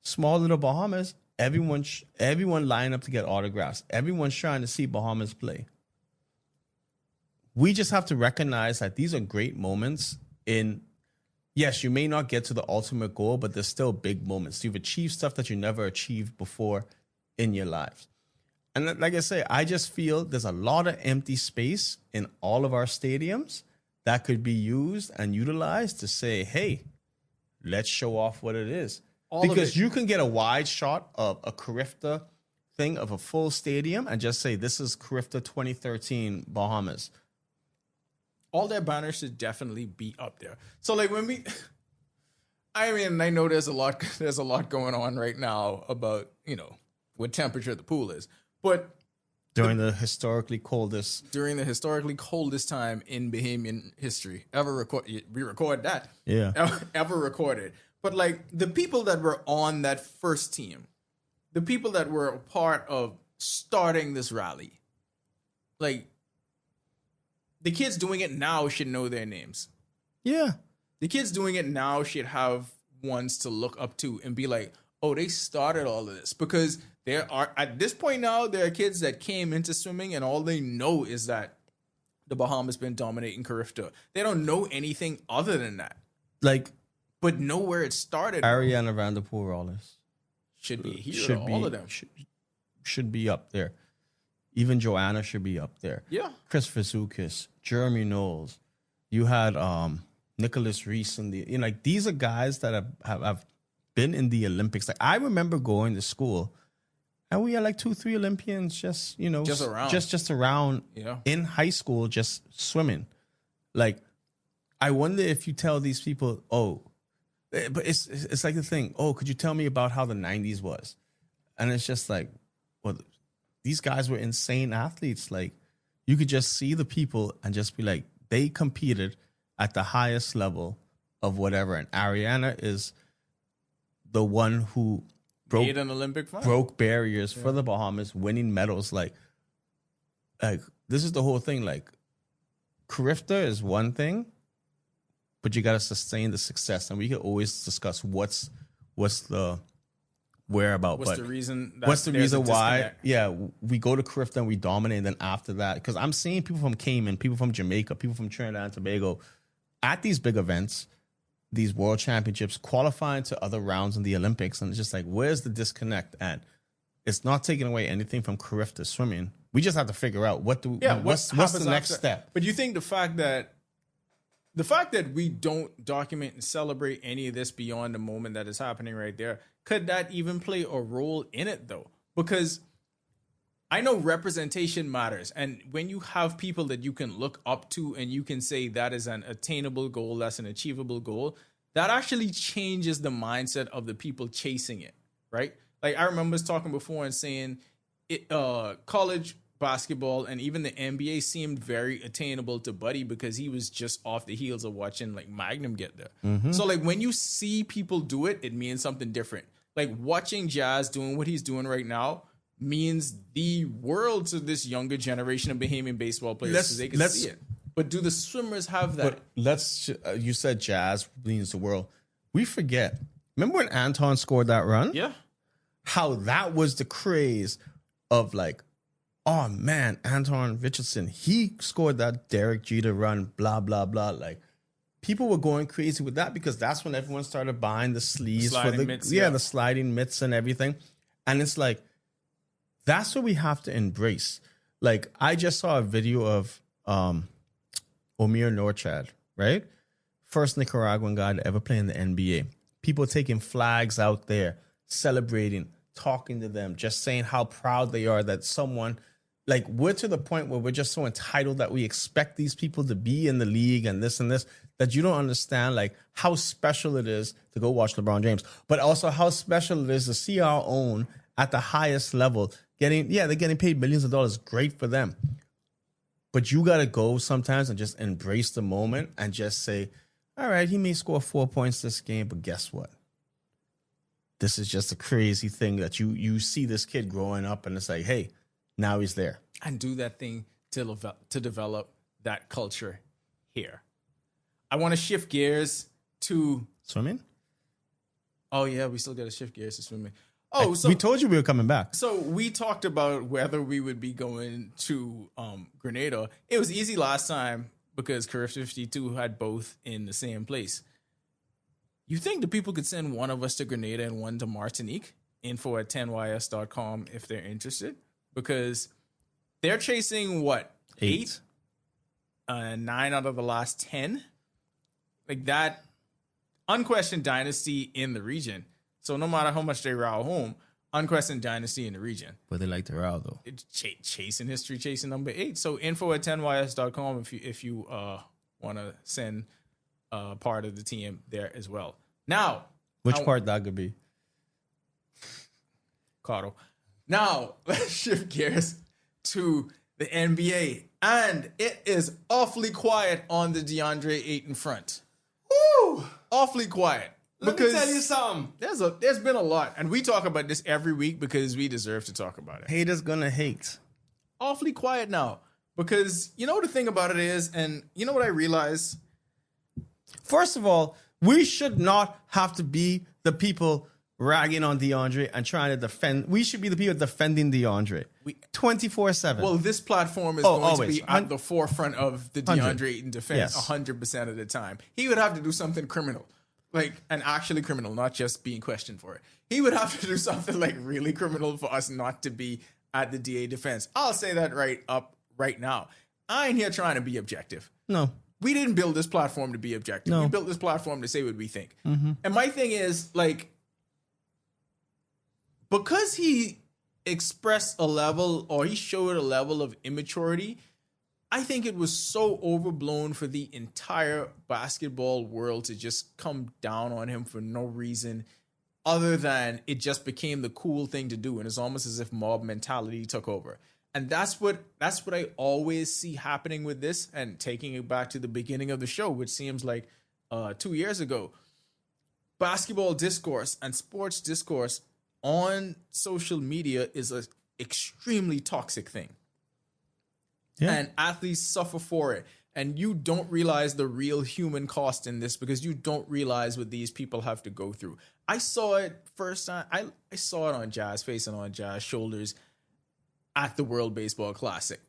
small little Bahamas. Everyone line up to get autographs. Everyone's trying to see Bahamas play. We just have to recognize that these are great moments yes, you may not get to the ultimate goal, but there's still big moments. You've achieved stuff that you never achieved before in your lives. And like I say, I just feel there's a lot of empty space in all of our stadiums that could be used and utilized to say, hey, let's show off what it is. Because you can get a wide shot of a Carifta thing of a full stadium and just say, this is Carifta 2013 Bahamas. All their banners should definitely be up there. So like when I know there's a lot going on right now about, what temperature the pool is. But during the historically coldest time in Bahamian history ever recorded. We record that. Yeah. Ever recorded. But like the people that were on that first team, the people that were a part of starting this rally, like the kids doing it now should know their names. Yeah. The kids doing it now should have ones to look up to and be like, oh, they started all of this. Because at this point now, there are kids that came into swimming and all they know is that the Bahamas been dominating Carifta. They don't know anything other than that. But know where it started. Ariana Vanderpool-Rawlings should be here. All of them should be up there. Even Joanna should be up there. Yeah. Chris Fizukis, Jeremy Knowles. You had Nicholas Reese and these are guys that have been in the Olympics. Like I remember going to school and we had like 2-3 Olympians just around in high school just swimming. Like I wonder if you tell these people, but it's like the thing, could you tell me about how the 90s was? And it's just like, well, these guys were insane athletes. Like you could just see the people and just be like, they competed at the highest level of whatever. And Ariana is the one who broke an Olympic final. Broke barriers for the Bahamas, winning medals. Like this is the whole thing. Like Carifta is one thing, but you got to sustain the success. And we can always discuss what's the where about. What's But the reason? what's the there's a reason why? disconnect? Yeah, we go to Clifton, we dominate, and then after that, because I'm seeing people from Cayman, people from Jamaica, people from Trinidad and Tobago at these big events, these world championships, qualifying to other rounds in the Olympics, and it's just like, where's the disconnect? And it's not taking away anything from Carifta swimming. We just have to figure out what's the next step. But you think the fact that we don't document and celebrate any of this beyond the moment that is happening right there, could that even play a role in it though? Because I know representation matters. And when you have people that you can look up to and you can say that is an attainable goal, that's an achievable goal, that actually changes the mindset of the people chasing it, right? Like I remember us talking before and saying college basketball and even the NBA seemed very attainable to Buddy because he was just off the heels of watching like Magnum get there. Mm-hmm. So like when you see people do it, it means something different. Like watching Jazz doing what he's doing right now means the world to this younger generation of Bahamian baseball players because they can see it. But do the swimmers have that? But you said Jazz means the world. We forget. Remember when Anton scored that run? Yeah. How that was the craze of like, oh man, Anton Richardson, he scored that Derek Jeter run, blah, blah, blah. Like people were going crazy with that because that's when everyone started buying the sleeves for the mitts, the sliding mitts and everything. And it's like, that's what we have to embrace. Like I just saw a video of Omir Norchad, right? First Nicaraguan guy to ever play in the NBA. People taking flags out there, celebrating, talking to them, just saying how proud they are that someone, like we're to the point where we're just so entitled that we expect these people to be in the league and this, that you don't understand like how special it is to go watch LeBron James, but also how special it is to see our own at the highest level they're getting paid millions of dollars. Great for them. But you got to go sometimes and just embrace the moment and just say, all right, he may score 4 points this game, but guess what? This is just a crazy thing that you see this kid growing up and it's like, hey, now he's there. And do that thing to develop that culture here. I want to shift gears to swimming. Oh yeah, we still got to shift gears to swimming. We told you we were coming back. So we talked about whether we would be going to Grenada. It was easy last time because Curve 52 had both in the same place. You think the people could send one of us to Grenada and one to Martinique? info@10ys.com if they're interested. Because they're chasing what? 8? 9 out of the last 10? Like that unquestioned dynasty in the region. So no matter how much they row home, unquestioned dynasty in the region. But they like to row though. It's chasing history, chasing number 8. So info@10ys.com if you want to send part of the team there as well. Now, which part that could be? Cardo. Now let's shift gears to the NBA, and it is awfully quiet on the DeAndre Ayton front. Woo! Awfully quiet. Let me tell you something. There's been a lot, and we talk about this every week because we deserve to talk about it. Haters gonna hate. Awfully quiet now because you know the thing about it is, and you know what I realize. First of all, we should not have to be the people ragging on DeAndre and trying to defend. We should be the people defending DeAndre 24/7. Well, this platform is going to be at the forefront of the DeAndre Ayton defense 100% of the time. He would have to do something criminal. Like, and actually criminal, not just being questioned for it. He would have to do something like really criminal for us not to be at the DA defense. I'll say that right now. I ain't here trying to be objective. No. We didn't build this platform to be objective. No. We built this platform to say what we think. Mm-hmm. And my thing is, like, because he expressed a level or he showed a level of immaturity, I think it was so overblown for the entire basketball world to just come down on him for no reason other than it just became the cool thing to do. And it's almost as if mob mentality took over. And that's what I always see happening with this. And taking it back to the beginning of the show, which seems like 2 years ago, basketball discourse and sports discourse on social media is an extremely toxic thing. Yeah. And athletes suffer for it. and you don't realize the real human cost in this because you don't realize what these people have to go through. I saw it first time. I saw it on Jazz face and on Jazz shoulders at the World Baseball Classic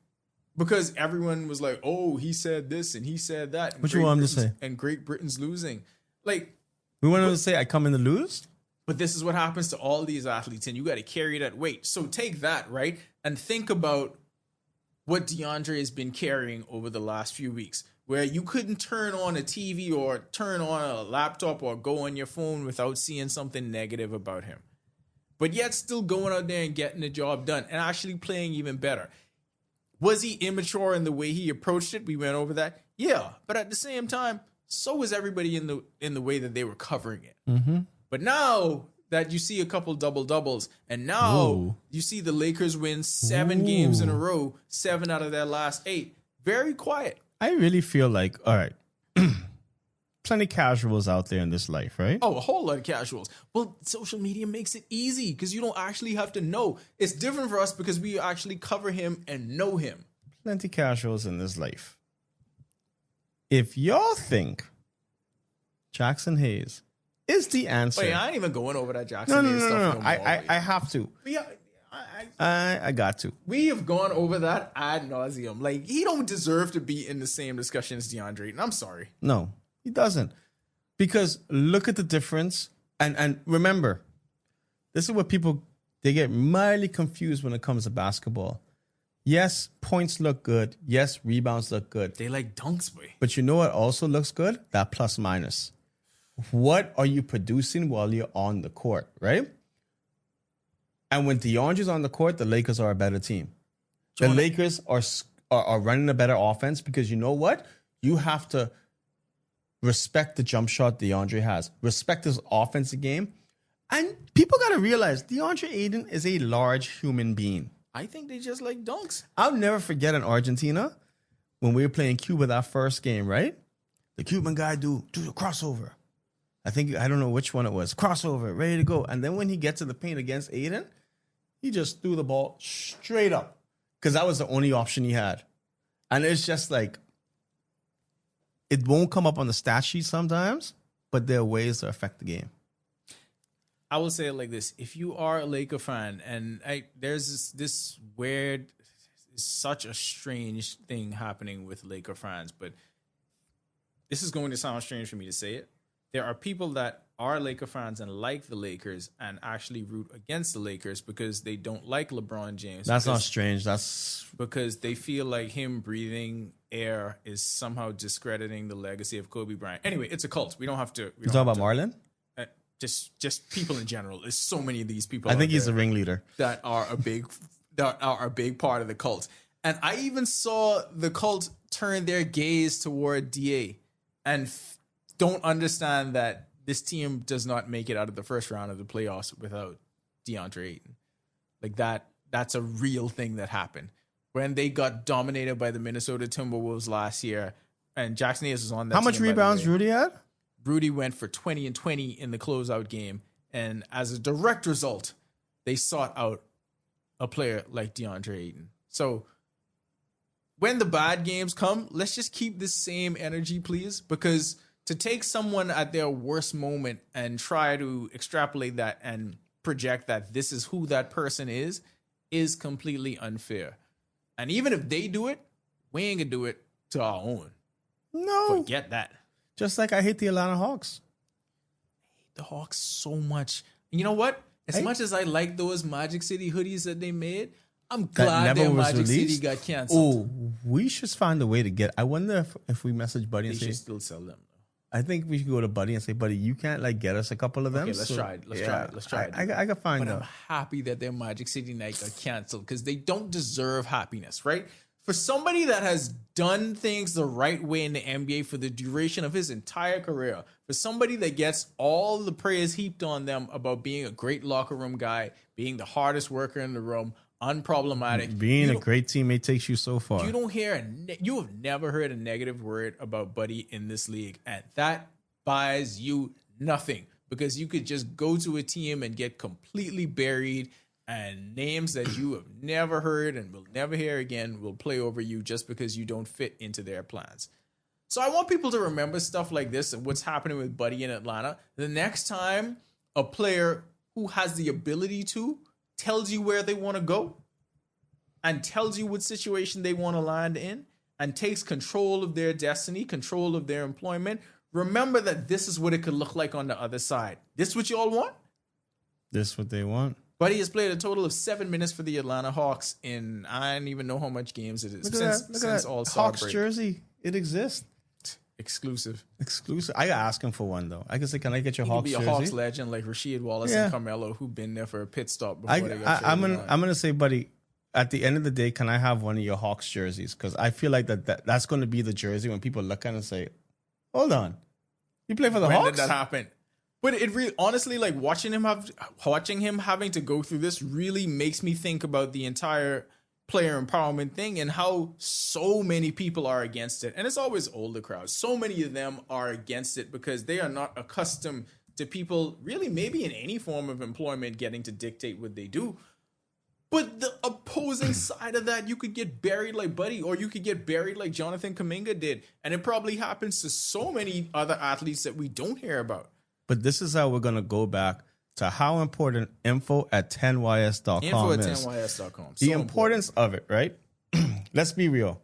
because everyone was like, "Oh, he said this and he said that." And What you want him to say? And Great Britain's losing. Like, We want him to say, "I come in to lose." but this is what happens to all these athletes, and you got to carry that weight. So take that, right? And think about what DeAndre has been carrying over the last few weeks, where you couldn't turn on a TV or turn on a laptop or go on your phone without seeing something negative about him. But yet still going out there and getting the job done and actually playing even better. Was he immature in the way he approached it? We went over that. Yeah, but at the same time, so was everybody in the way that they were covering it. Mm-hmm. But now that you see a couple double-doubles, and now Ooh. you see the Lakers win 7 games in a row, 7 out of their last 8. Very quiet. I really feel like, all right, plenty casuals out there in this life, right? Oh, a whole lot of casuals. Well, social media makes it easy because you don't actually have to know. It's different for us because we actually cover him and know him. Plenty casuals in this life. If y'all think Jackson Hayes is the answer. Wait, I ain't even going over that Jackson Hayes stuff. No. No more, I have to. I got to. We have gone over that ad nauseum. Like, he don't deserve to be in the same discussion as DeAndre. And I'm sorry. No, he doesn't. Because look at the difference. And remember, this is what people, they get mildly confused when it comes to basketball. Yes, points look good. Yes, rebounds look good. They like dunks, boy. But you know what also looks good? That plus minus. What are you producing while you're on the court, right? And when DeAndre's on the court, the Lakers are a better team. The Lakers are running a better offense because you know what? You have to respect the jump shot DeAndre has. Respect his offensive game. And people got to realize DeAndre Ayton is a large human being. I think they just like dunks. I'll never forget in Argentina when we were playing Cuba that first game, right? The Cuban guy do the crossover. I don't know which one it was. Crossover, ready to go. And then when he gets to the paint against Aiden, he just threw the ball straight up because that was the only option he had. And it's just like, it won't come up on the stat sheet sometimes, but there are ways to affect the game. I will say it like this. If you are a Laker fan, and there's this weird, such a strange thing happening with Laker fans, but this is going to sound strange for me to say it. There are people that are Laker fans and like the Lakers and actually root against the Lakers because they don't like LeBron James. That's not strange. That's because they feel like him breathing air is somehow discrediting the legacy of Kobe Bryant. Anyway, it's a cult. We don't have to. You talking about Marlon? Just people in general. There's so many of these people. I think he's the ringleader. That are a big part of the cult. And I even saw the cult turn their gaze toward DA and don't understand that this team does not make it out of the first round of the playoffs without DeAndre Ayton. Like that's a real thing that happened. When they got dominated by the Minnesota Timberwolves last year, and Jackson Hayes was on that How much team, rebounds Rudy had? Rudy went for 20 and 20 in the closeout game. And as a direct result, they sought out a player like DeAndre Ayton. So when the bad games come, let's just keep this same energy, please, because to take someone at their worst moment and try to extrapolate that and project that this is who that person is completely unfair. And even if they do it, we ain't gonna do it to our own. No. Forget that. Just like I hate the Atlanta Hawks. I hate the Hawks so much. And you know what? As much as I like those Magic City hoodies that they made, I'm glad their Magic City got canceled. Oh, we should find a way to get. I wonder if we message Buddy and They say, should still sell them. I think we should go to Buddy and say, Buddy, you can't like get us a couple of them. Okay, let's try it. Let's try it. I can find But out. I'm happy that their Magic City night got canceled because they don't deserve happiness, right? For somebody that has done things the right way in the NBA for the duration of his entire career, for somebody that gets all the praise heaped on them about being a great locker room guy, being the hardest worker in the room, unproblematic, Being a great teammate takes you so far. you have never heard a negative word about Buddy in this league, and that buys you nothing because you could just go to a team and get completely buried, and names that you have never heard and will never hear again will play over you just because you don't fit into their plans. So I want people to remember stuff like this and what's happening with Buddy in Atlanta. The next time a player who has the ability to tells you where they want to go and tells you what situation they want to land in and takes control of their destiny, control of their employment, remember that this is what it could look like on the other side. This what you all want? This is what they want. Buddy has played a total of 7 minutes for the Atlanta Hawks in I don't even know how much games it is. Look at that All-Star Hawks break. jersey. It exists. Exclusive. I gotta ask him for one though. I can say, can I get your He could Hawks be a jersey? Hawks legend like Rasheed Wallace Yeah. and Carmelo, who've been there for a pit stop before they got I'm traded gonna say, buddy. At the end of the day, can I have one of your Hawks jerseys? Because I feel like that's going to be the jersey when people look at it and say, "Hold on, you play for the When Hawks?" did that happen? But it really, honestly, like watching him having to go through this really makes me think about the entire player empowerment thing and how so many people are against it. And it's always older crowds. So many of them are against it because they are not accustomed to people really maybe in any form of employment getting to dictate what they do. But the opposing side of that, you could get buried like Buddy, or you could get buried like Jonathan Kuminga did. And it probably happens to so many other athletes that we don't hear about. But this is how we're going to go back to how important info at 10ys.com Info at is. 10ys.com. The importance of it, right? Let's be real.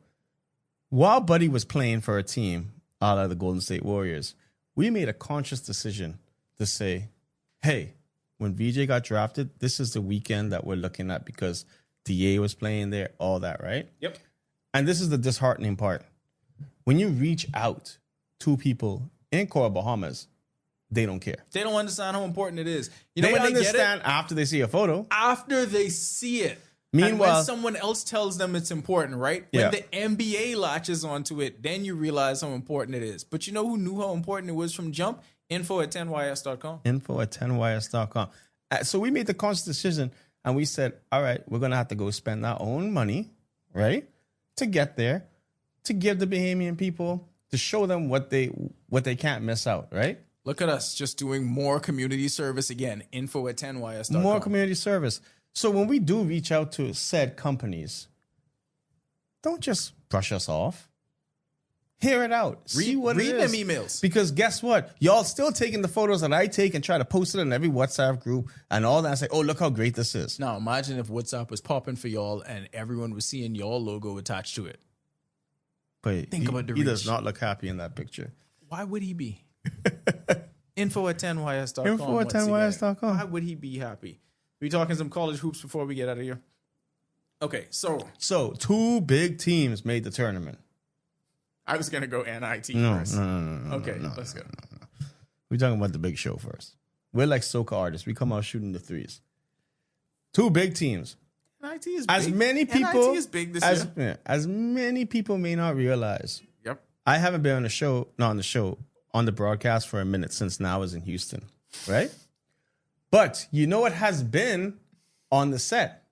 While Buddy was playing for a team out of the Golden State Warriors, we made a conscious decision to say, hey, when VJ got drafted, this is the weekend that we're looking at because DA was playing there, all that, right? Yep. And this is the disheartening part. When you reach out to people in Core Bahamas, they don't care. They don't understand how important it is. You know, They when understand they get it, after they see a photo. after they see it. Meanwhile, and when someone else tells them it's important, right? When Yeah. the NBA latches onto it, then you realize how important it is. But you know who knew how important it was from jump? Info at 10ys.com. Info at 10ys.com. So we made the conscious decision and we said, all right, we're going to have to go spend our own money, right? To get there, to give the Bahamian people, to show them what they can't miss out, right? Look at us just doing more community service again. Info at 10ys.com. More community service. So when we do reach out to said companies, don't just brush us off. Hear it out. See what it read is. them emails. Because guess what? Y'all still taking the photos that I take and try to post it in every WhatsApp group and all that and say, oh, look how great this is. Now, imagine if WhatsApp was popping for y'all and everyone was seeing y'all logo attached to it. But Think about the he does reach. not look happy in that picture. Why would he be? Info at 10ys.com. Info at once again. 10ys.com. Why would he be happy? We talking some college hoops before we get out of here? Okay, so So 2 big teams made the tournament. I was going to go NIT No, first. no, Okay, let's go. We're talking about the big show first. We're like soca artists. We come out shooting the threes. 2 big teams. NIT is As big. many people NIT is big this as, year. yeah, as many people may not realize. Yep. I haven't been on the show, on the broadcast for a minute since now I was in Houston, right? But you know what has been on the set?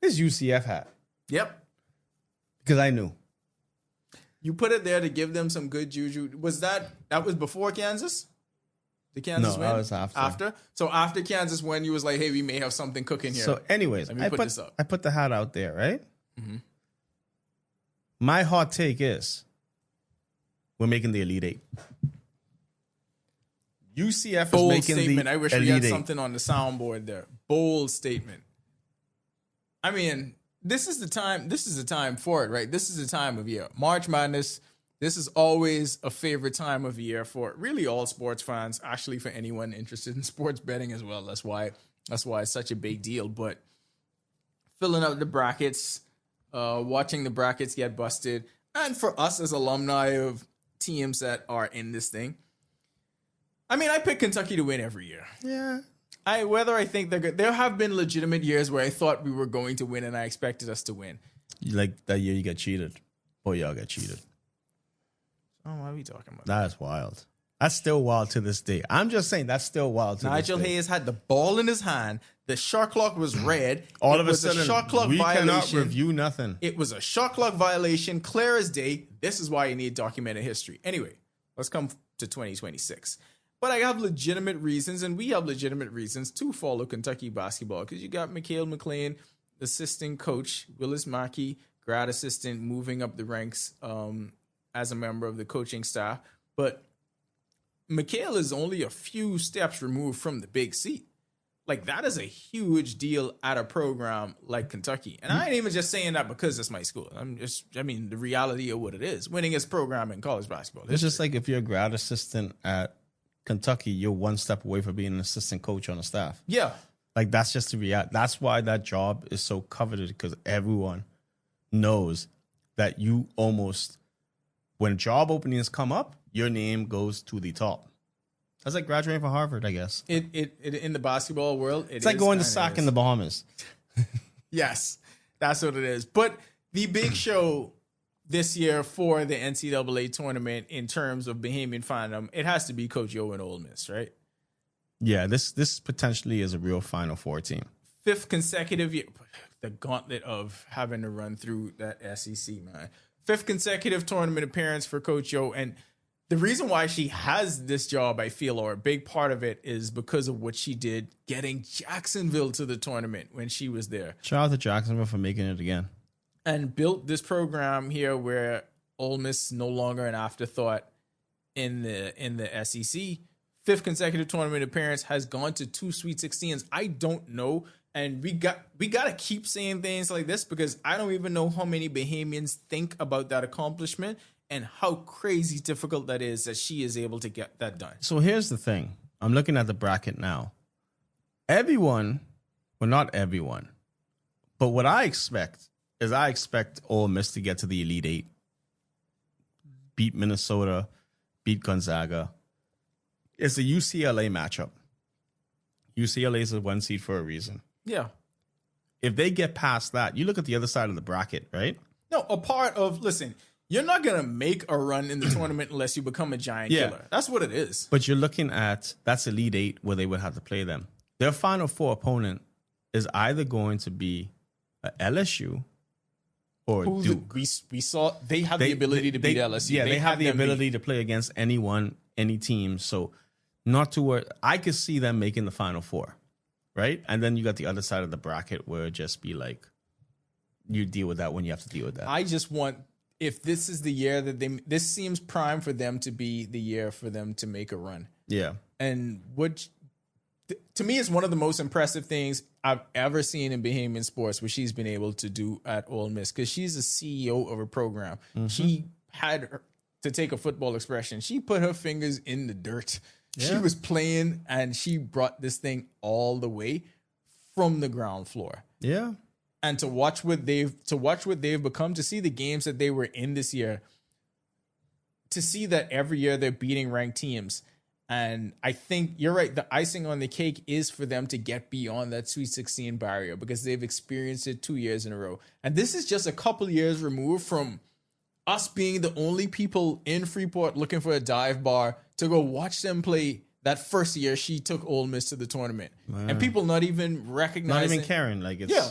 This UCF hat. Yep. Because I knew. You put it there to give them some good juju. That was before Kansas? The Kansas No, win? that was after. So after Kansas win, you was like, hey, we may have something cooking here. So anyways, Let me put this up. I put the hat out there, right? Mhm. My hot take is we're making the Elite Eight. UCF Bold is making statement. the I wish we Elite had Eight. something on the soundboard there. Bold statement. I mean, this is the time. This is the time for it, right? This is the time of year. March Madness. This is always a favorite time of year for really all sports fans. Actually, for anyone interested in sports betting as well. That's why it's such a big deal. But filling out the brackets, watching the brackets get busted, and for us as alumni of teams that are in this thing. I mean, I pick Kentucky to win every year. Yeah. Whether I think they're good, there have been legitimate years where I thought we were going to win and I expected us to win. Like that year you got cheated. Boy, y'all got cheated. Oh, what are we talking about? That's wild. That's still wild to this day. I'm just saying that's still wild to Nigel this day. Hayes had the ball in his hand. The shot clock was red. All It of a was sudden, shot clock we cannot violation. review nothing. It was a shot clock violation, clear as day. This is why you need documented history. Anyway, let's come to 2026. But I have legitimate reasons, and we have legitimate reasons to follow Kentucky basketball because you got Mikhail McLean, assistant coach, Willis Mackey, grad assistant, moving up the ranks, and as a member of the coaching staff, but Mikhail is only a few steps removed from the big seat. Like, that is a huge deal at a program like Kentucky. And I ain't even just saying that because it's my school. The reality of what it is. Winningest program in college basketball. It's just like if you're a grad assistant at Kentucky, you're one step away from being an assistant coach on the staff. Yeah. Like, that's just the reality. That's why that job is so coveted, because everyone knows that you almost, when job openings come up, your name goes to the top. That's like graduating from Harvard, I guess. It in the basketball world, it's like going to SAC in the Bahamas. Yes, that's what it is. But the big show this year for the NCAA tournament in terms of Bahamian fandom, it has to be Coach Yo and Ole Miss, right? Yeah, this potentially is a real Final Four team. 5th consecutive year, the gauntlet of having to run through that SEC, man. 5th consecutive tournament appearance for Coach Yo, and the reason why she has this job, I feel, or a big part of it, is because of what she did getting Jacksonville to the tournament when she was there. Shout out to Jacksonville for making it again. And built this program here where Ole Miss is no longer an afterthought in the SEC. 5th consecutive tournament appearance, has gone to 2 Sweet 16s. I don't know. And we got to keep saying things like this because I don't even know how many Bahamians think about that accomplishment and how crazy difficult that is that she is able to get that done. So here's the thing. I'm looking at the bracket now. Everyone, well, not everyone, but what I expect is Ole Miss to get to the Elite Eight, beat Minnesota, beat Gonzaga. It's a UCLA matchup. UCLA is a 1 seed for a reason. Yeah. If they get past that, you look at the other side of the bracket, right? No, a part of, listen, you're not going to make a run in the tournament unless you become a giant killer. That's what it is. But you're looking at, that's Elite Eight where they would have to play them. Their Final Four opponent is either going to be a LSU or Duke. We saw they have the ability to beat LSU. Yeah, they have the ability to play against anyone, any team. So not to worry. I could see them making the Final Four, right? And then you got the other side of the bracket where it just be like, you deal with that when you have to deal with that. I just want, if this is the year that this seems prime for them to be the year for them to make a run. Yeah. And to me, it's one of the most impressive things I've ever seen in Bahamian sports, what she's been able to do at Ole Miss, because she's a CEO of a program. Mm-hmm. She had, to take a football expression, she put her fingers in the dirt. Yeah. She was playing, and she brought this thing all the way from the ground floor. Yeah. And to watch what they've become, to see the games that they were in this year, to see that every year they're beating ranked teams. And I think you're right. The icing on the cake is for them to get beyond that Sweet 16 barrier because they've experienced it 2 years in a row. And this is just a couple years removed from us being the only people in Freeport looking for a dive bar to go watch them play that first year she took Ole Miss to the tournament. Man. And people not even recognizing. Not even caring. Like, it's... Yeah.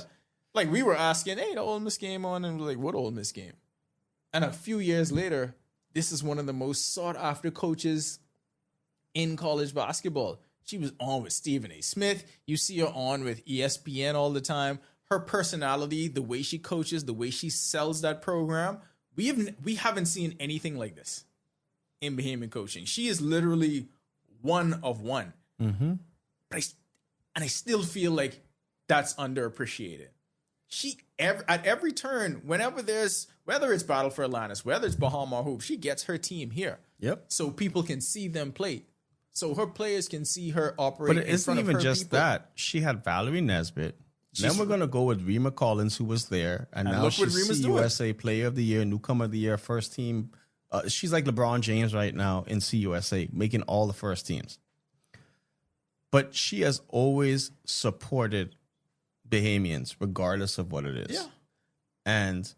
Like, we were asking, hey, the Ole Miss game on? And we're like, what Ole Miss game? And a few years later, this is one of the most sought-after coaches in college basketball. She was on with Stephen A. Smith. You see her on with ESPN all the time. Her personality, the way she coaches, the way she sells that program, we haven't seen anything like this in Bahamian coaching. She is literally one of one. Mm-hmm. But I still feel like that's underappreciated. She at every turn, whenever there's, whether it's Battle for Atlantis, whether it's Bahama Hoop, she gets her team here. Yep. So people can see them play. So her players can see her operate. But it isn't even just that. She had Valerie Nesbitt. Then we're gonna go with Rima Collins, who was there, and now she's CUSA Player of the Year, Newcomer of the Year, first team. She's like LeBron James right now in CUSA, making all the first teams. But she has always supported Bahamians, regardless of what it is. Yeah. And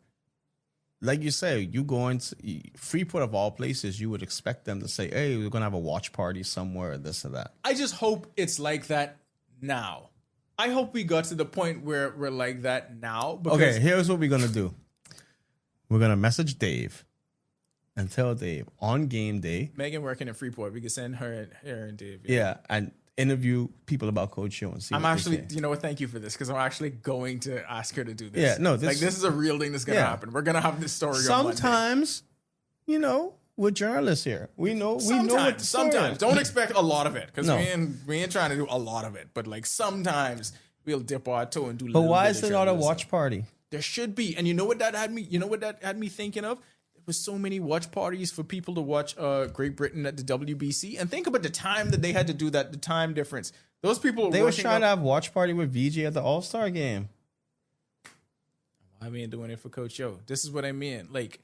like you say, you go into Freeport of all places, you would expect them to say, hey, we're going to have a watch party somewhere, or this or that. I just hope it's like that now. I hope we got to the point where we're like that now. Okay, here's what we're going to do. We're going to message Dave and tell Dave on game day. Megan working in Freeport. We can send her and Dave. Yeah, and interview people about Coach Yo and see. I'm actually, you know what? Thank you for this because I'm actually going to ask her to do this. Yeah, no, this is a real thing that's gonna happen. We're gonna have this story. Sometimes you know, we're journalists here. We know what the story Sometimes. is. Don't expect a lot of it because No. we ain't trying to do a lot of it. But like sometimes we'll dip our toe and do. But why is there not a watch party? There should be. And you know what that had me? You know what that had me thinking of? There was so many watch parties for people to watch Great Britain at the WBC. And think about the time that they had to do that. The time difference. Those people. They were trying to have watch party with VJ at the All-Star game. I mean, doing it for Coach Yo. This is what I mean. Like,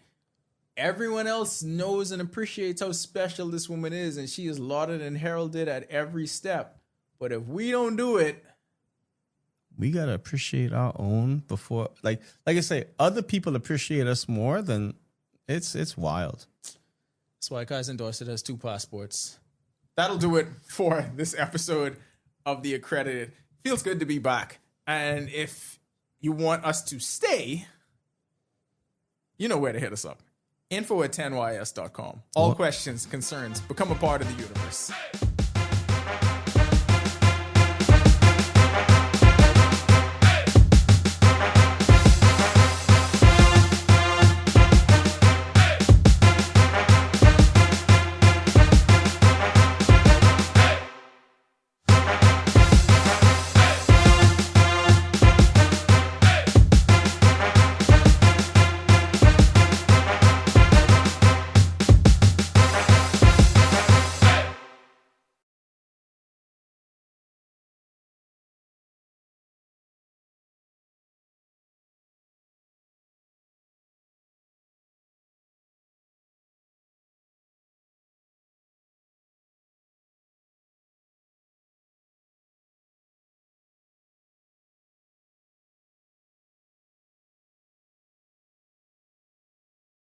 everyone else knows and appreciates how special this woman is, and she is lauded and heralded at every step. But if we don't do it, we gotta appreciate our own before, like I say, other people appreciate us more than it's wild. That's why Kaizen Dorset has 2 passports. That'll do it for this episode of The Accredited. Feels good to be back. And if you want us to stay, you know where to hit us up. info@10ys.com. All questions, concerns, become a part of the universe.